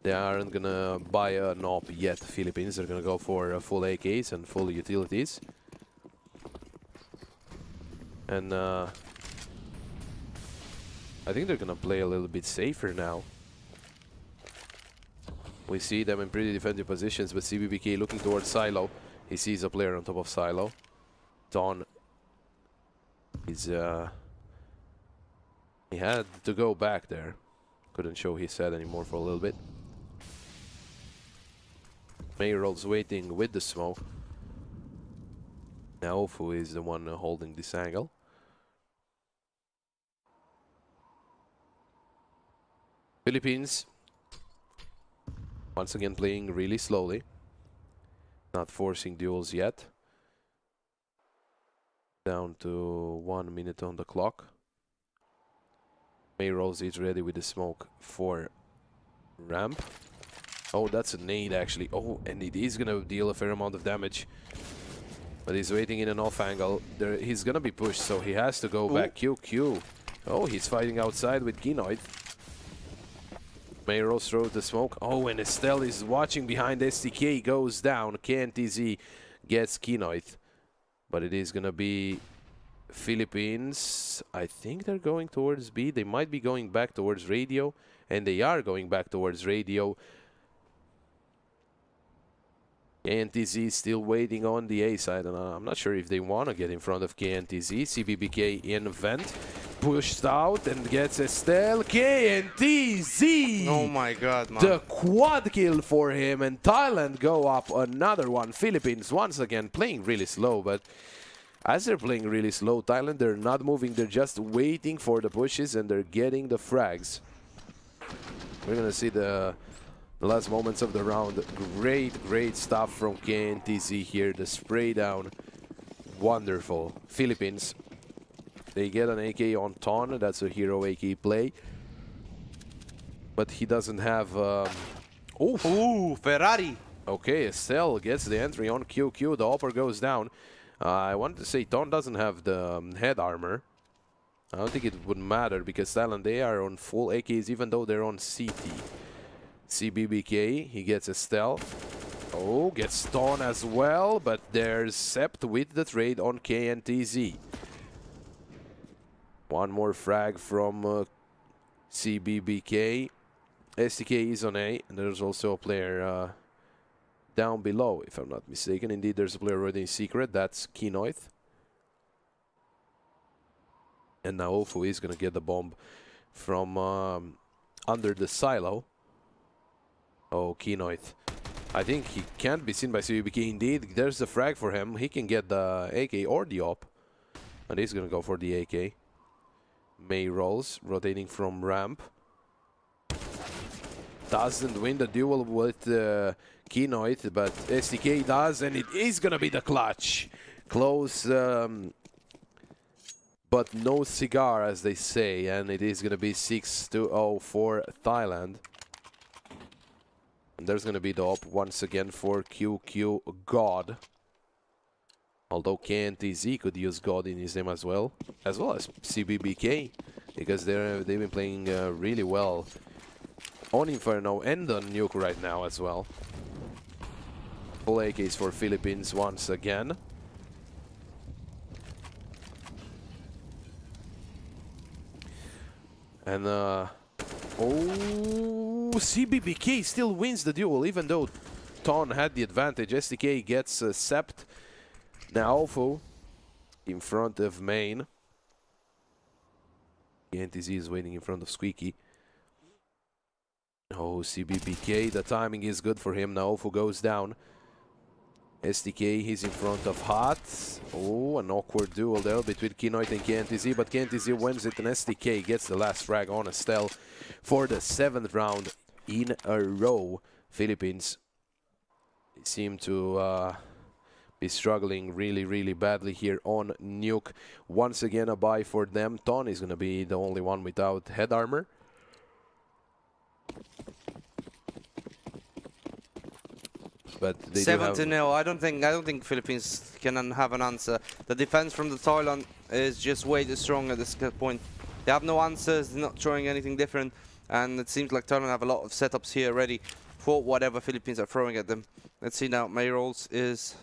They aren't gonna buy an op yet, Philippines. They're gonna go for full AKs and full utilities. And I think they're gonna play a little bit safer now. We see them in pretty defensive positions, but CBBK looking towards Silo. He sees a player on top of Silo. Don is he had to go back there. Couldn't show his head anymore for a little bit. Mayrol's waiting with the smoke. Now Ofu is the one holding this angle. Philippines once again playing really slowly, not forcing duels yet. Down to 1 minute on the clock. Mayrolls is ready with the smoke for ramp. Oh, that's a nade actually. Oh, and it is gonna deal a fair amount of damage. But he's waiting in an off angle. He's gonna be pushed, so he has to go back. QQ. Oh, he's fighting outside with Kinoid. Mayrolls throws the smoke. Oh, and Estelle is watching behind. STK goes down. KNTZ gets Kinoid. But it is gonna be Philippines. I think they're going towards B. They might be going back towards Radio. And they are going back towards Radio. KNTZ still waiting on the A side, and I'm not sure if they want to get in front of KNTZ. CBBK in vent, pushed out and gets Estelle. KNTZ! Oh my god, man. The quad kill for him, and Thailand go up another one. Philippines once again playing really slow, but as they're playing really slow, Thailand, they're not moving, they're just waiting for the pushes, and they're getting the frags. We're gonna see the last moments of the round. Great stuff from KNTZ here. The spray down, wonderful. Philippines, they get an AK on Ton. That's a hero AK play, but he doesn't have Ooh, Ferrari. okay, Estelle gets the entry on QQ. The upper goes down. I wanted to say Ton doesn't have the head armor. I don't think it would matter because Thailand, they are on full AKs even though they're on CT. CBBK, he gets Estelle. Oh, gets Stone as well, but there's Sept with the trade on KNTZ. One more frag from CBBK. STK is on A, and there's also a player down below, if I'm not mistaken. Indeed, there's a player already in secret. That's Kinoith. And now Ofu is going to get the bomb from under the silo. Oh, Kinoith. I think he can't be seen by CBBK. Indeed, there's the frag for him. He can get the AK or the op. And he's going to go for the AK. May rolls, rotating from ramp. Doesn't win the duel with Kinoith, but STK does, and it is going to be the clutch. Close, but no cigar, as they say, and it is going to be 6-0 for Thailand. And there's going to be the op once again for QQ God. Although KNTZ could use God in his name as well as CBBK, because they've been playing really well on Inferno and on Nuke right now as well. Full AKs for Philippines once again. And CBBK still wins the duel, even though Ton had the advantage. SDK gets Sept. Now Alpha in front of Main. The NTZ is waiting in front of Squeaky. Oh, CBBK, the timing is good for him. Now Alpha goes down. SDK, he's in front of Hot. Oh, an awkward duel there between Kinoit and KNTZ, but KNTZ wins it and SDK gets the last frag on Estelle for the 7th round in a row. Philippines seem to be struggling really badly here on Nuke. Once again, a buy for them. Ton is going to be the only one without head armor. But they 7-0. I don't think Philippines can have an answer. The defense from the Thailand is just way too strong at this point. They have no answers. They're not throwing anything different, and it seems like Thailand have a lot of setups here ready for whatever Philippines are throwing at them. Let's see now. Mayrolls is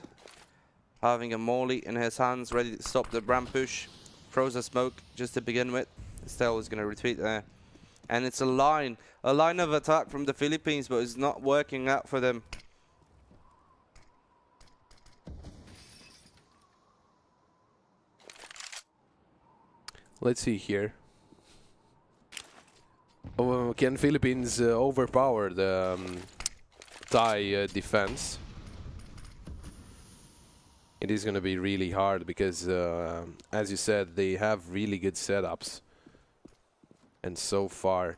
having a molly in his hands, ready to stop the ramp push. Throws a smoke just to begin with. Estelle is going to retreat there, and it's a line of attack from the Philippines, but it's not working out for them. Let's see here. Oh, can Philippines overpower the Thai defense? It is going to be really hard because, as you said, they have really good setups. And so far,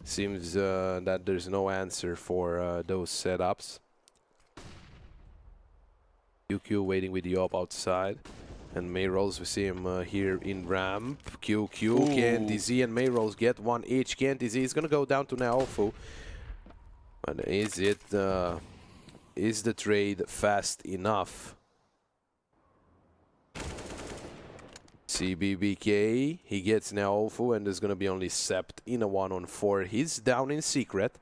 seems that there's no answer for those setups. QQ waiting with the op outside. And Mayrolls, we see him here in ramp. QQ, KNTZ and Mayrolls get one each. KNTZ is going to go down to Naofu. But is the trade fast enough? CBBK, he gets Naofu, and there's going to be only Sept in a 1-on-4. He's down in secret.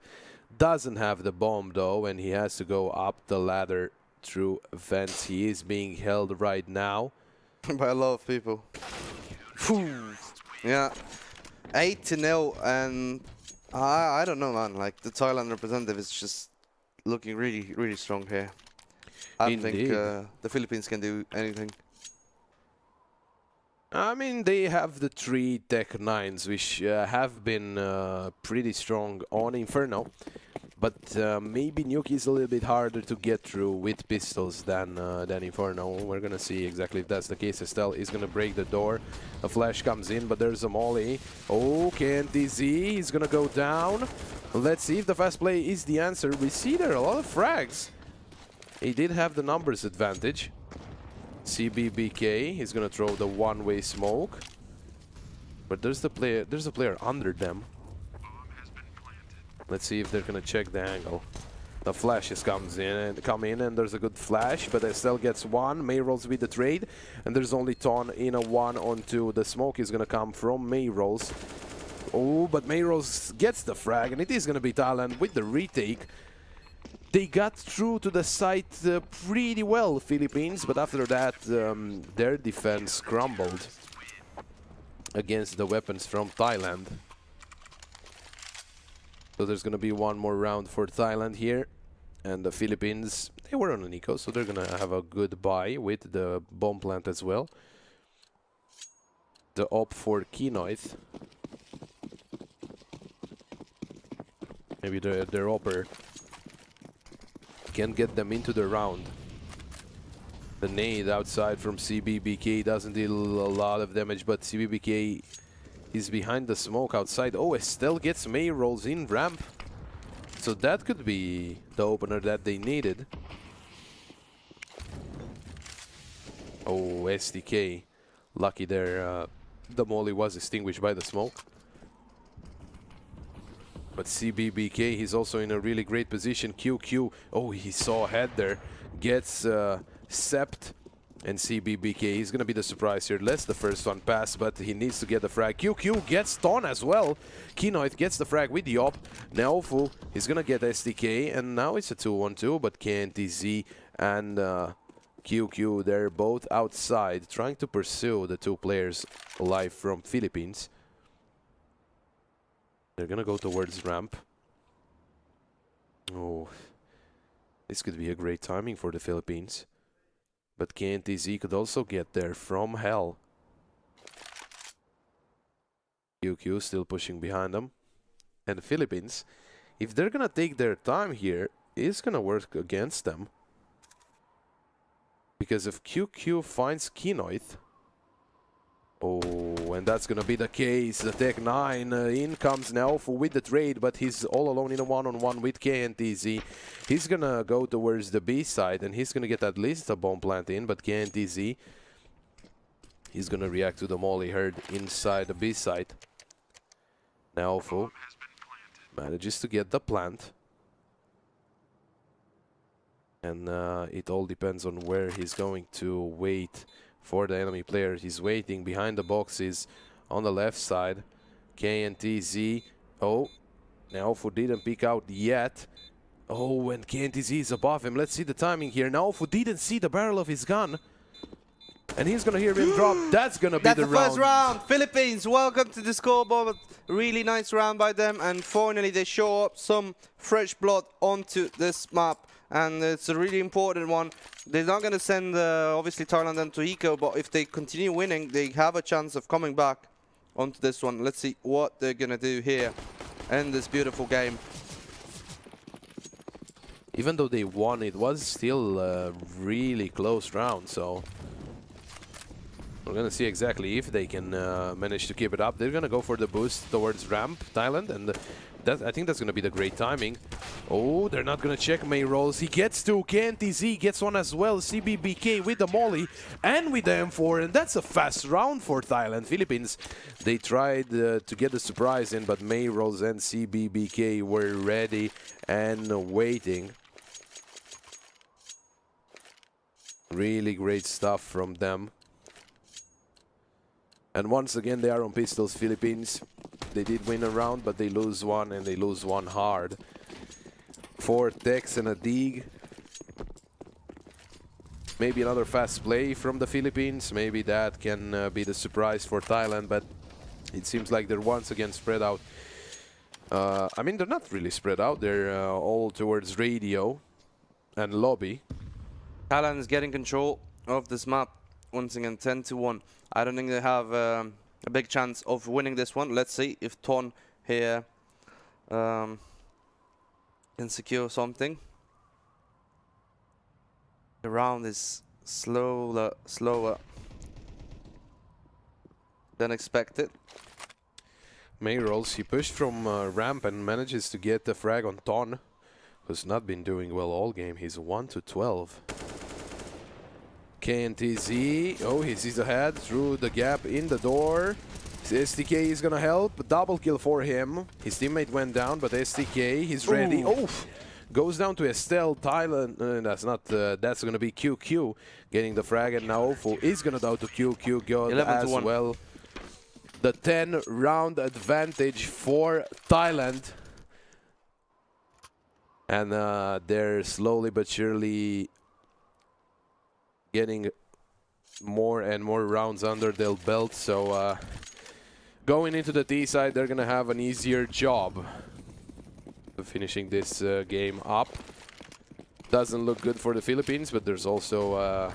Doesn't have the bomb though, and he has to go up the ladder through vents. He is being held right now by a lot of people. Yeah, 8-0, and I don't know, man. Like, the Thailand representative is just looking really strong here. I don't think the Philippines can do anything. I mean, they have the 3 Tech 9s, which have been pretty strong on Inferno. But maybe Nuke is a little bit harder to get through with pistols than Inferno. We're going to see exactly if that's the case. Estelle is going to break the door. A flash comes in, but there's a molly. Oh, KNTZ is going to go down. Let's see if the fast play is the answer. We see there a lot of frags. He did have the numbers advantage. CBBK is going to throw the one-way smoke. But there's a player under them. Let's see if they're gonna check the angle. The flashes come in, and there's a good flash, but Estelle gets one. Mayrolls with the trade, and there's only Ton in a 1-on-2. The smoke is gonna come from Mayrolls. Oh, but Mayrolls gets the frag, and it is gonna be Thailand with the retake. They got through to the site pretty well, Philippines, but after that, their defense crumbled against the weapons from Thailand. So there's going to be one more round for Thailand here. And the Philippines, they were on an eco, so they're going to have a good buy with the bomb plant as well. The op for Kinoit. Maybe their opper can get them into the round. The nade outside from CBBK doesn't deal a lot of damage, but CBBK is behind the smoke outside. Oh, Estelle gets Mayrolls in ramp. So that could be the opener that they needed. Oh, SDK. Lucky there. The molly was extinguished by the smoke. But CBBK, he's also in a really great position. QQ. Oh, he saw ahead there. Gets Sept. And CBBK, he's going to be the surprise here. Lets the first one pass, but he needs to get the frag. QQ gets Ton as well. Kinoit gets the frag with the op. Naofu is going to get SDK, and now it's a 2-1-2, but KNTZ and QQ. They're both outside, trying to pursue the two players alive from Philippines. They're gonna go towards ramp. Oh, this could be a great timing for the Philippines. But KNTZ could also get there from hell. QQ still pushing behind them. And the Philippines, if they're gonna take their time here, it's gonna work against them. Because if QQ finds Kinoith, oh, and that's gonna be the case. The Tech 9 in comes now with the trade, but he's all alone in a one-on-one with KNTZ. He's gonna go towards the B side, and he's gonna get at least a bomb plant in, but KNTZ, he's gonna react to the molly heard inside the B side. Now Fu manages to get the plant. And it all depends on where he's going to wait for the enemy player. He's waiting behind the boxes on the left side. KNTZ. Oh, Naofu didn't peek out yet. Oh, and KNTZ is above him. Let's see the timing here. Naofu didn't see the barrel of his gun. And he's going to hear him drop. That's going to be the round. That's the first round. Philippines, welcome to the scoreboard. Really nice round by them. And finally, they show up some fresh blood onto this map. And it's a really important one. They're not going to send, obviously, Thailand into Eco, but if they continue winning, they have a chance of coming back onto this one. Let's see what they're going to do here in this beautiful game. Even though they won, it was still a really close round, so we're going to see exactly if they can manage to keep it up. They're going to go for the boost towards ramp, Thailand, and I think that's going to be the great timing. Oh, they're not going to check May rolls. He gets two. KNTZ gets one as well. CBBK with the molly and with the M4, and that's a fast round for Thailand. Philippines, they tried to get the surprise in, but May rolls and CBBK were ready and waiting. Really great stuff from them. And once again, they are on pistols, Philippines. They did win a round, but they lose one, and they lose one hard. 4 techs and a dig. Maybe another fast play from the Philippines. Maybe that can be the surprise for Thailand, but it seems like they're once again spread out. I mean, they're not really spread out. They're all towards radio and lobby. Thailand is getting control of this map. Once again, 10-1. I don't think they have a big chance of winning this one. Let's see if Ton here can secure something. The round is slower than expected. May rolls, he pushed from ramp and manages to get the frag on Ton, who's not been doing well all game. He's 1-12. KNTZ, oh, he sees ahead through the gap in the door. STK is gonna help, double kill for him. His teammate went down, but STK, he's ready. Oh, goes down to Estelle. Thailand, that's gonna be QQ getting the frag, and now Ofo is gonna down to QQ God as well. The 10-round advantage for Thailand. And they're slowly but surely getting more and more rounds under their belt, so going into the T side, they're gonna have an easier job of finishing this game up. Doesn't look good for the Philippines, but there's also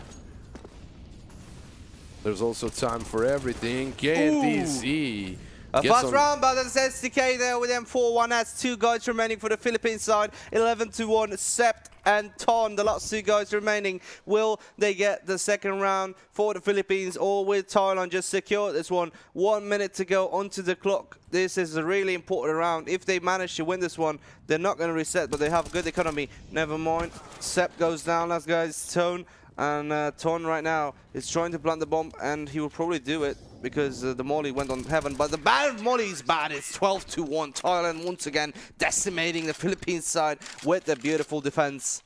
time for everything. KNTZ. A fast round, but that's SDK there with M4-1. That's 2 guys remaining for the Philippines side. 11-1, Sept and Ton, the last 2 guys remaining. Will they get the second round for the Philippines, or will Thailand just secure this one? 1 minute to go onto the clock. This is a really important round. If they manage to win this one, they're not going to reset, but they have good economy. Never mind. Sept goes down, last guys, Ton. And Ton right now is trying to plant the bomb, and he will probably do it because the molly went on heaven. But the bad molly is bad. It's 12-1. Thailand once again decimating the Philippines side with the beautiful defense.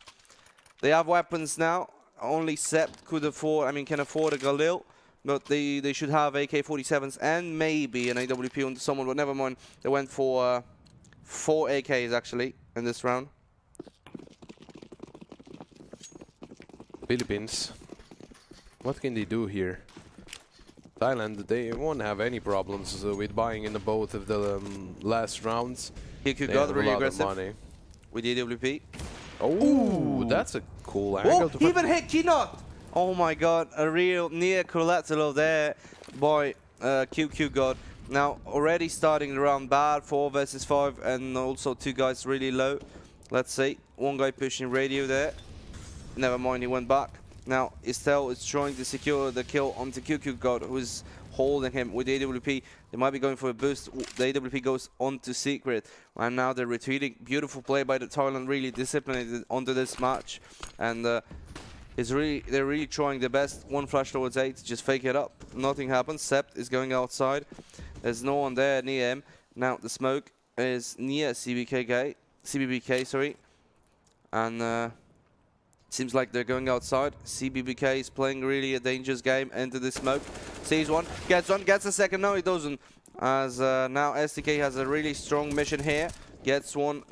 They have weapons now. Only Sept could afford, can afford a Galil, but they should have AK-47s and maybe an AWP onto someone. But never mind. They went for 4 AKs actually in this round. Philippines. What can they do here? Thailand, they won't have any problems with buying in both of the last rounds. QQ They got have really a lot of aggressive money. with EWP. Oh, that's a cool angle. Oh, he even hit Keynote! Oh my god, a real near collateral there by QQ God. Now, already starting the round bad, 4 versus 5, and also 2 guys really low. Let's see, one guy pushing radio there. Never mind, he went back. Now, Estelle is trying to secure the kill onto QQ God, who's holding him with AWP. They might be going for a boost. The AWP goes onto Secret. And now they're retreating. Beautiful play by the Thailand, really disciplined onto this match. And they're really trying their best. One flash towards 8, just fake it up. Nothing happens. Sept is going outside. There's no one there near him. Now the smoke is near CBBK, sorry. And seems like they're going outside. CBBK is playing really a dangerous game into the smoke. Sees one, gets a second. No, he doesn't. As now SDK has a really strong mission here. Gets one,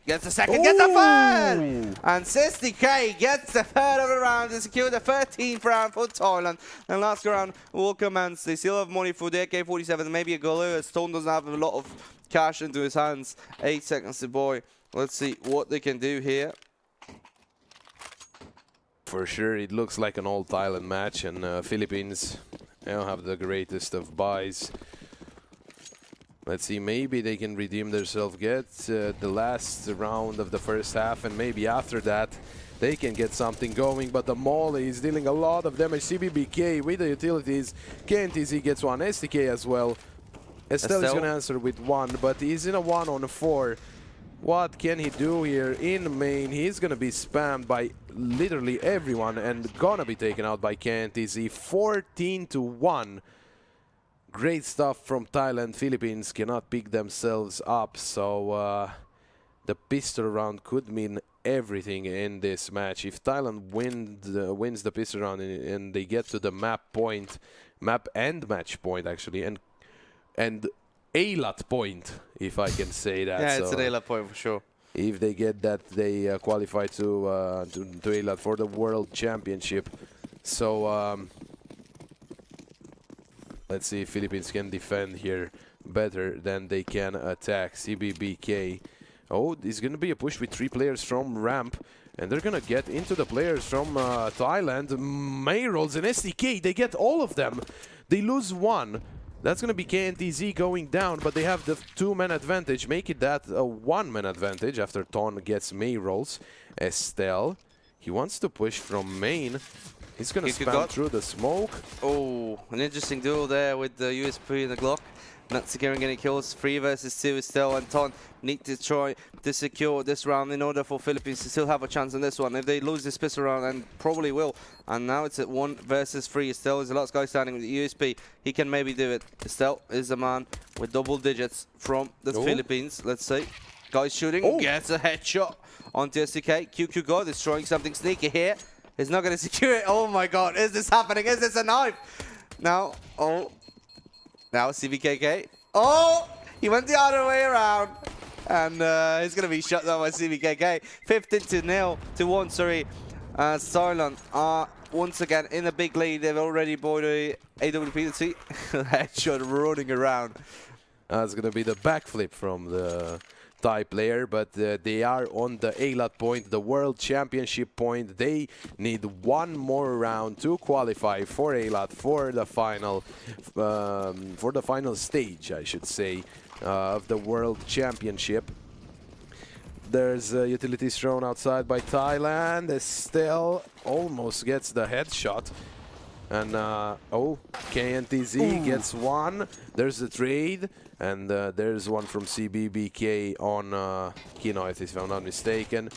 gets a second, gets a third! And SDK gets the third of the round to secure the 13th round for Thailand. And last round will commence. They still have money for the AK-47, maybe a goal. As Stone doesn't have a lot of cash into his hands. 8 seconds to boy. Let's see what they can do here. For sure, it looks like an old Thailand match, and Philippines, they don't have the greatest of buys. Let's see, maybe they can redeem themselves, get the last round of the first half, and maybe after that they can get something going. But the Molly is dealing a lot of damage. CBBK with the utilities. KNTZ gets one. STK as well. Estelle is going to answer with one, but he's in a 1-on-4. What can he do here in main? He's going to be spammed by literally everyone and going to be taken out by KNTZ. 14-1. Great stuff from Thailand. Philippines cannot pick themselves up. So the pistol round could mean everything in this match. If Thailand wins the pistol round and they get to the map and match point actually, and ALAT point, if I can say that. Yeah, so it's an ALAT point for sure. If they get that, they qualify to ALAT for the World Championship. So let's see if Philippines can defend here better than they can attack. CBBK. Oh, there's going to be a push with 3 players from ramp. And they're going to get into the players from Thailand. Mayrolls and SDK, they get all of them. They lose 1. That's going to be KNTZ going down, but they have the 2-man advantage. Make it that a 1-man advantage after Ton gets Mayrolls. Estelle, he wants to push from main. He's going to spam through the smoke. Oh, an interesting duel there with the USP and the Glock. Not securing any kills. 3 versus 2. Estelle and Ton need to try to secure this round in order for Philippines to still have a chance in this one. If they lose this pistol round, and probably will. And now it's at 1 versus 3. Estelle is the last guy standing with the USP. He can maybe do it. Estelle is the man with double digits from the Philippines. Let's see. Guys shooting. Gets a headshot onto SDK. QQ God is throwing something sneaky here. He's not going to secure it. Oh my god. Is this happening? Is this a knife? Now, now CBKK. Oh, he went the other way around. And he's going to be shut down by CBKK. 15-1, sorry. Thailand are once again in a big lead. They've already bought a AWP. Headshot running around. That's going to be the backflip from the Thai player, but they are on the ALAT point, the World Championship point. They need 1 more round to qualify for ALAT for the final stage, I should say, of the World Championship. There's utilities thrown outside by Thailand. Estelle almost gets the headshot. And KNTZ gets 1. There's a trade. And there's one from CBBK on Kinoite, if I'm not mistaken.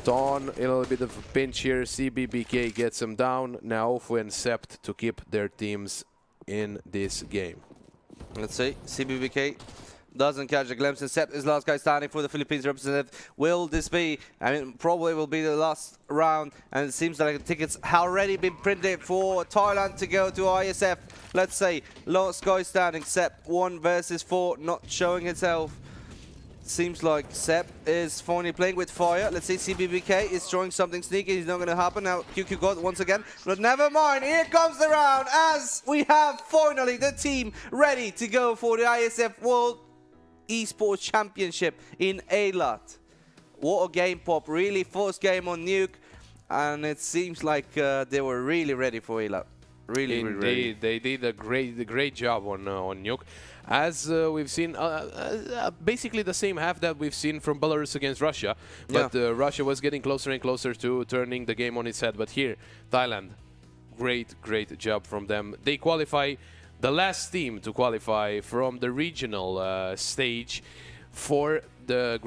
Ton, a little bit of a pinch here. CBBK gets him down. Now Ofu and Sept to keep their teams in this game. Let's see. CBBK doesn't catch a glimpse. And Sept is the last guy standing for the Philippines representative. Will this be? I mean, probably will be the last round. And it seems like the tickets have already been printed for Thailand to go to IESF. Let's say last guy standing. Sept 1 versus 4, not showing itself. seems like Seb is finally playing with fire. Let's see, CBBK is throwing something sneaky. It's not going to happen. Now QQ got once again. But never mind. Here comes the round as we have finally the team ready to go for the IESF World Esports Championship in Eilat. What a game, Pop. Really first game on Nuke. And it seems like they were really ready for Eilat. Really ready. They did a great job on Nuke. As we've seen, basically the same half that we've seen from Belarus against Russia. But Russia was getting closer and closer to turning the game on its head. But here, Thailand, great job from them. They qualify, the last team to qualify from the regional stage for the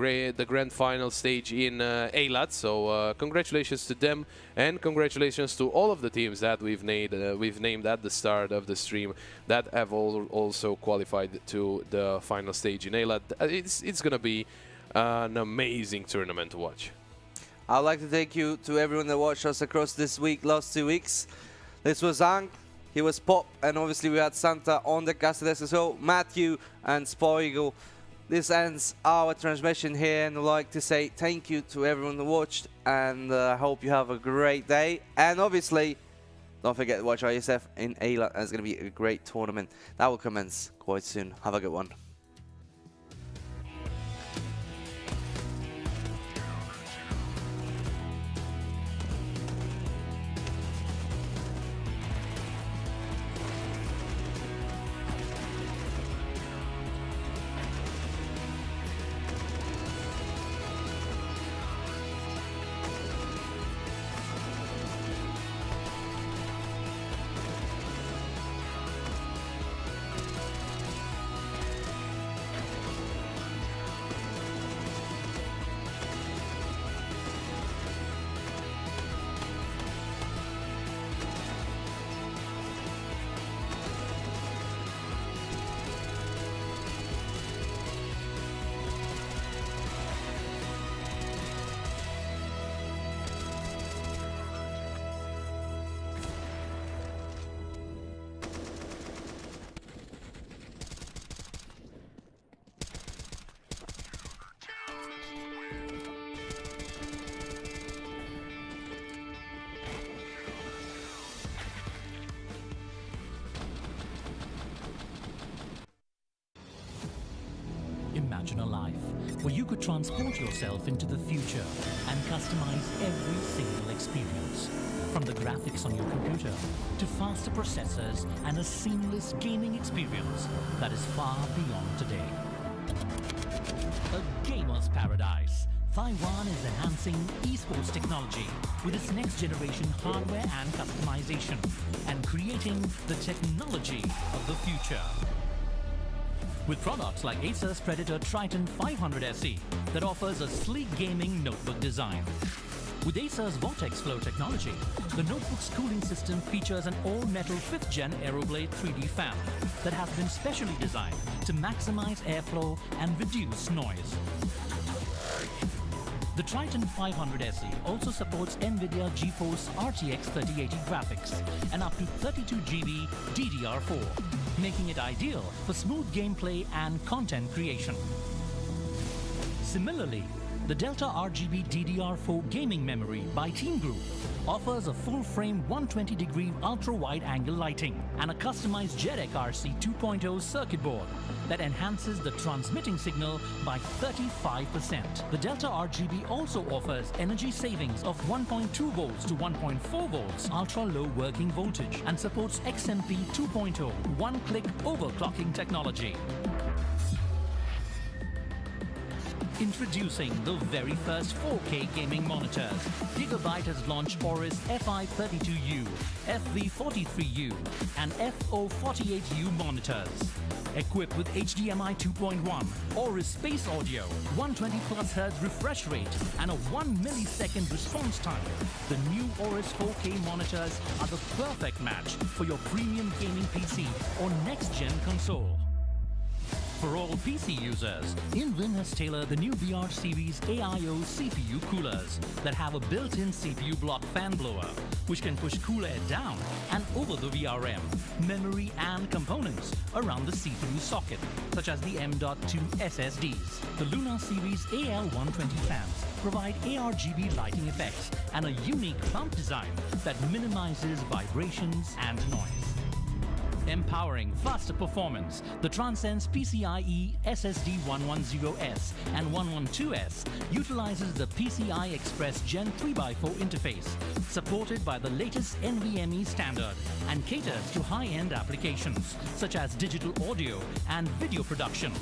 grand final stage in Eilat. So congratulations to them, and congratulations to all of the teams that we've named at the start of the stream that have also qualified to the final stage in Eilat. It's gonna be an amazing tournament to watch. I'd like to thank you to everyone that watched us across this week, last 2 weeks. This was Ang, he was Pop, and obviously we had Santa on the cast as well, Matthew and Spoigle. This ends our transmission here, and I'd like to say thank you to everyone who watched, and I hope you have a great day. And obviously, don't forget to watch IESF in Eilat. It's going to be a great tournament. That will commence quite soon. Have a good one. Imagine a life where you could transport yourself into the future and customize every single experience. From the graphics on your computer to faster processors and a seamless gaming experience that is far beyond today. A gamer's paradise. Taiwan is enhancing esports technology with its next generation hardware and customization and creating the technology of the future. With products like Acer's Predator Triton 500 SE that offers a sleek gaming notebook design. With Acer's Vortex Flow technology, the notebook's cooling system features an all-metal 5th Gen Aeroblade 3D fan that has been specially designed to maximize airflow and reduce noise. The Triton 500 SE also supports NVIDIA GeForce RTX 3080 graphics and up to 32GB DDR4, making it ideal for smooth gameplay and content creation. Similarly, the Delta RGB DDR4 gaming memory by Team Group offers a full-frame 120-degree ultra-wide-angle lighting and a customized JEDEC RC 2.0 circuit board that enhances the transmitting signal by 35%. The Delta RGB also offers energy savings of 1.2 volts to 1.4 volts ultra-low working voltage and supports XMP 2.0 one-click overclocking technology. Introducing the very first 4K gaming monitors. Gigabyte has launched Aorus FI32U, FV43U, and FO48U monitors. Equipped with HDMI 2.1, Aorus Space Audio, 120 plus Hz refresh rate, and a 1 millisecond response time, the new Aorus 4K monitors are the perfect match for your premium gaming PC or next-gen console. For all PC users, InWin has tailored the new BR series AIO CPU coolers that have a built-in CPU block fan blower, which can push cool air down and over the VRM, memory and components around the CPU socket, such as the M.2 SSDs. The Luna series AL120 fans provide ARGB lighting effects and a unique pump design that minimizes vibrations and noise. Empowering faster performance, the Transcend's PCIe SSD 110S and 112S utilizes the PCI Express Gen 3x4 interface, supported by the latest NVMe standard, and caters to high-end applications such as digital audio and video production,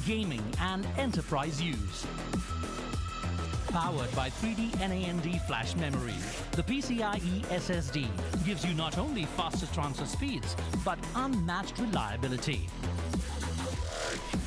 gaming and enterprise use. Powered by 3D NAND flash memory, the PCIe SSD gives you not only faster transfer speeds, but unmatched reliability.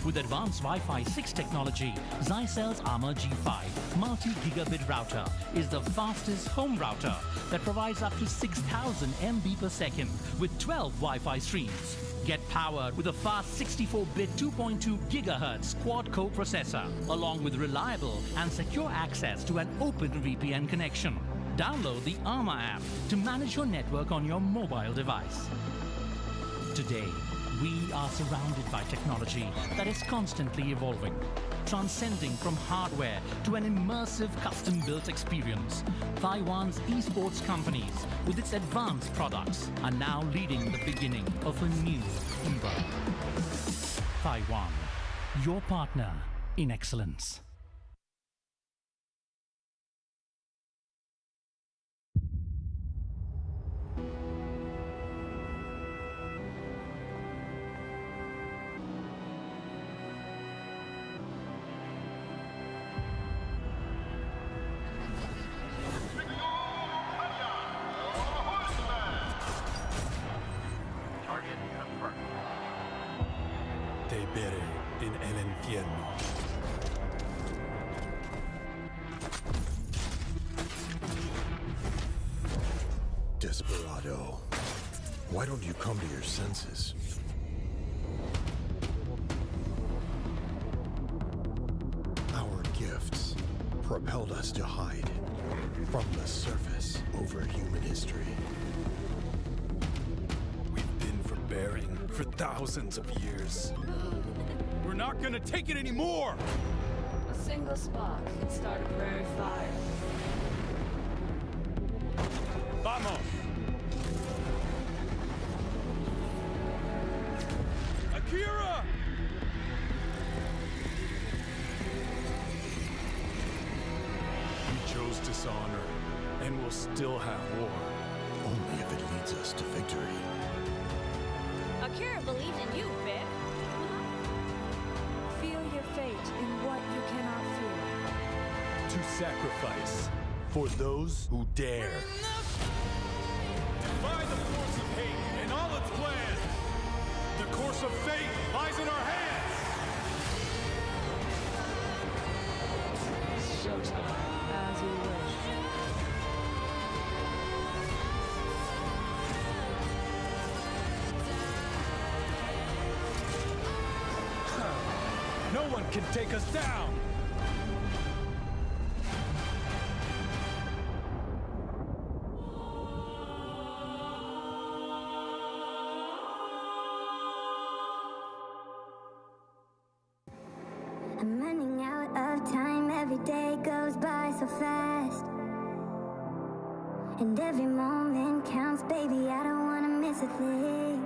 With advanced Wi-Fi 6 technology, Zycel's Armor G5 multi-gigabit router is the fastest home router that provides up to 6,000 MB per second with 12 Wi-Fi streams. Get powered with a fast 64-bit 2.2 GHz quad-core processor, along with reliable and secure access to an open VPN connection. Download the Armor app to manage your network on your mobile device. Today, we are surrounded by technology that is constantly evolving, transcending from hardware to an immersive custom-built experience. Taiwan's esports companies, with its advanced products, are now leading the beginning of a new era. Taiwan, your partner in excellence. Te veré en el infierno. Desperado, why don't you come to your senses? Our gifts propelled us to hide from the surface over human history. We've been forbearing for thousands of years. We're not gonna take it anymore! A single spark can start a prairie fire. Vamos! Akira! We chose dishonor, and we'll still have war. Only if it leads us to victory. Akira believes in you, Vic. Feel your fate in what you cannot feel. To sacrifice for those who dare. Defy the force of hate and all its plans. The course of fate lies in our hands. Showtime. As you wish. No one can take us down. I'm running out of time, every day goes by so fast. And every moment counts, baby, I don't wanna miss a thing.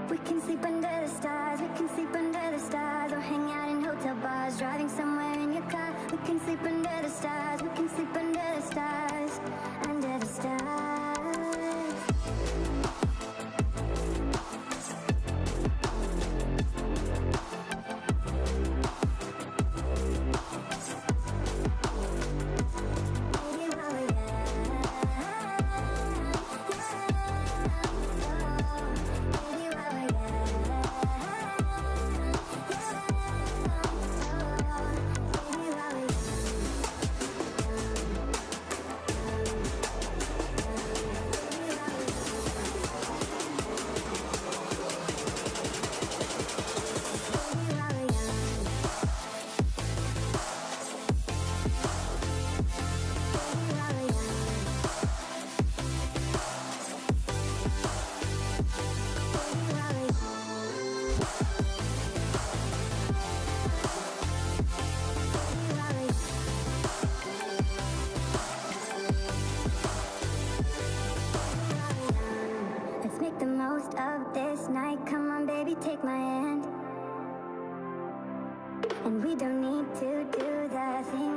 We can sleep under the stars, we can sleep under the stars, or hang out in hotel bars, driving somewhere in your car. We can sleep under the stars, we can sleep under the stars, under the stars. take my hand? And we don't need to do the thing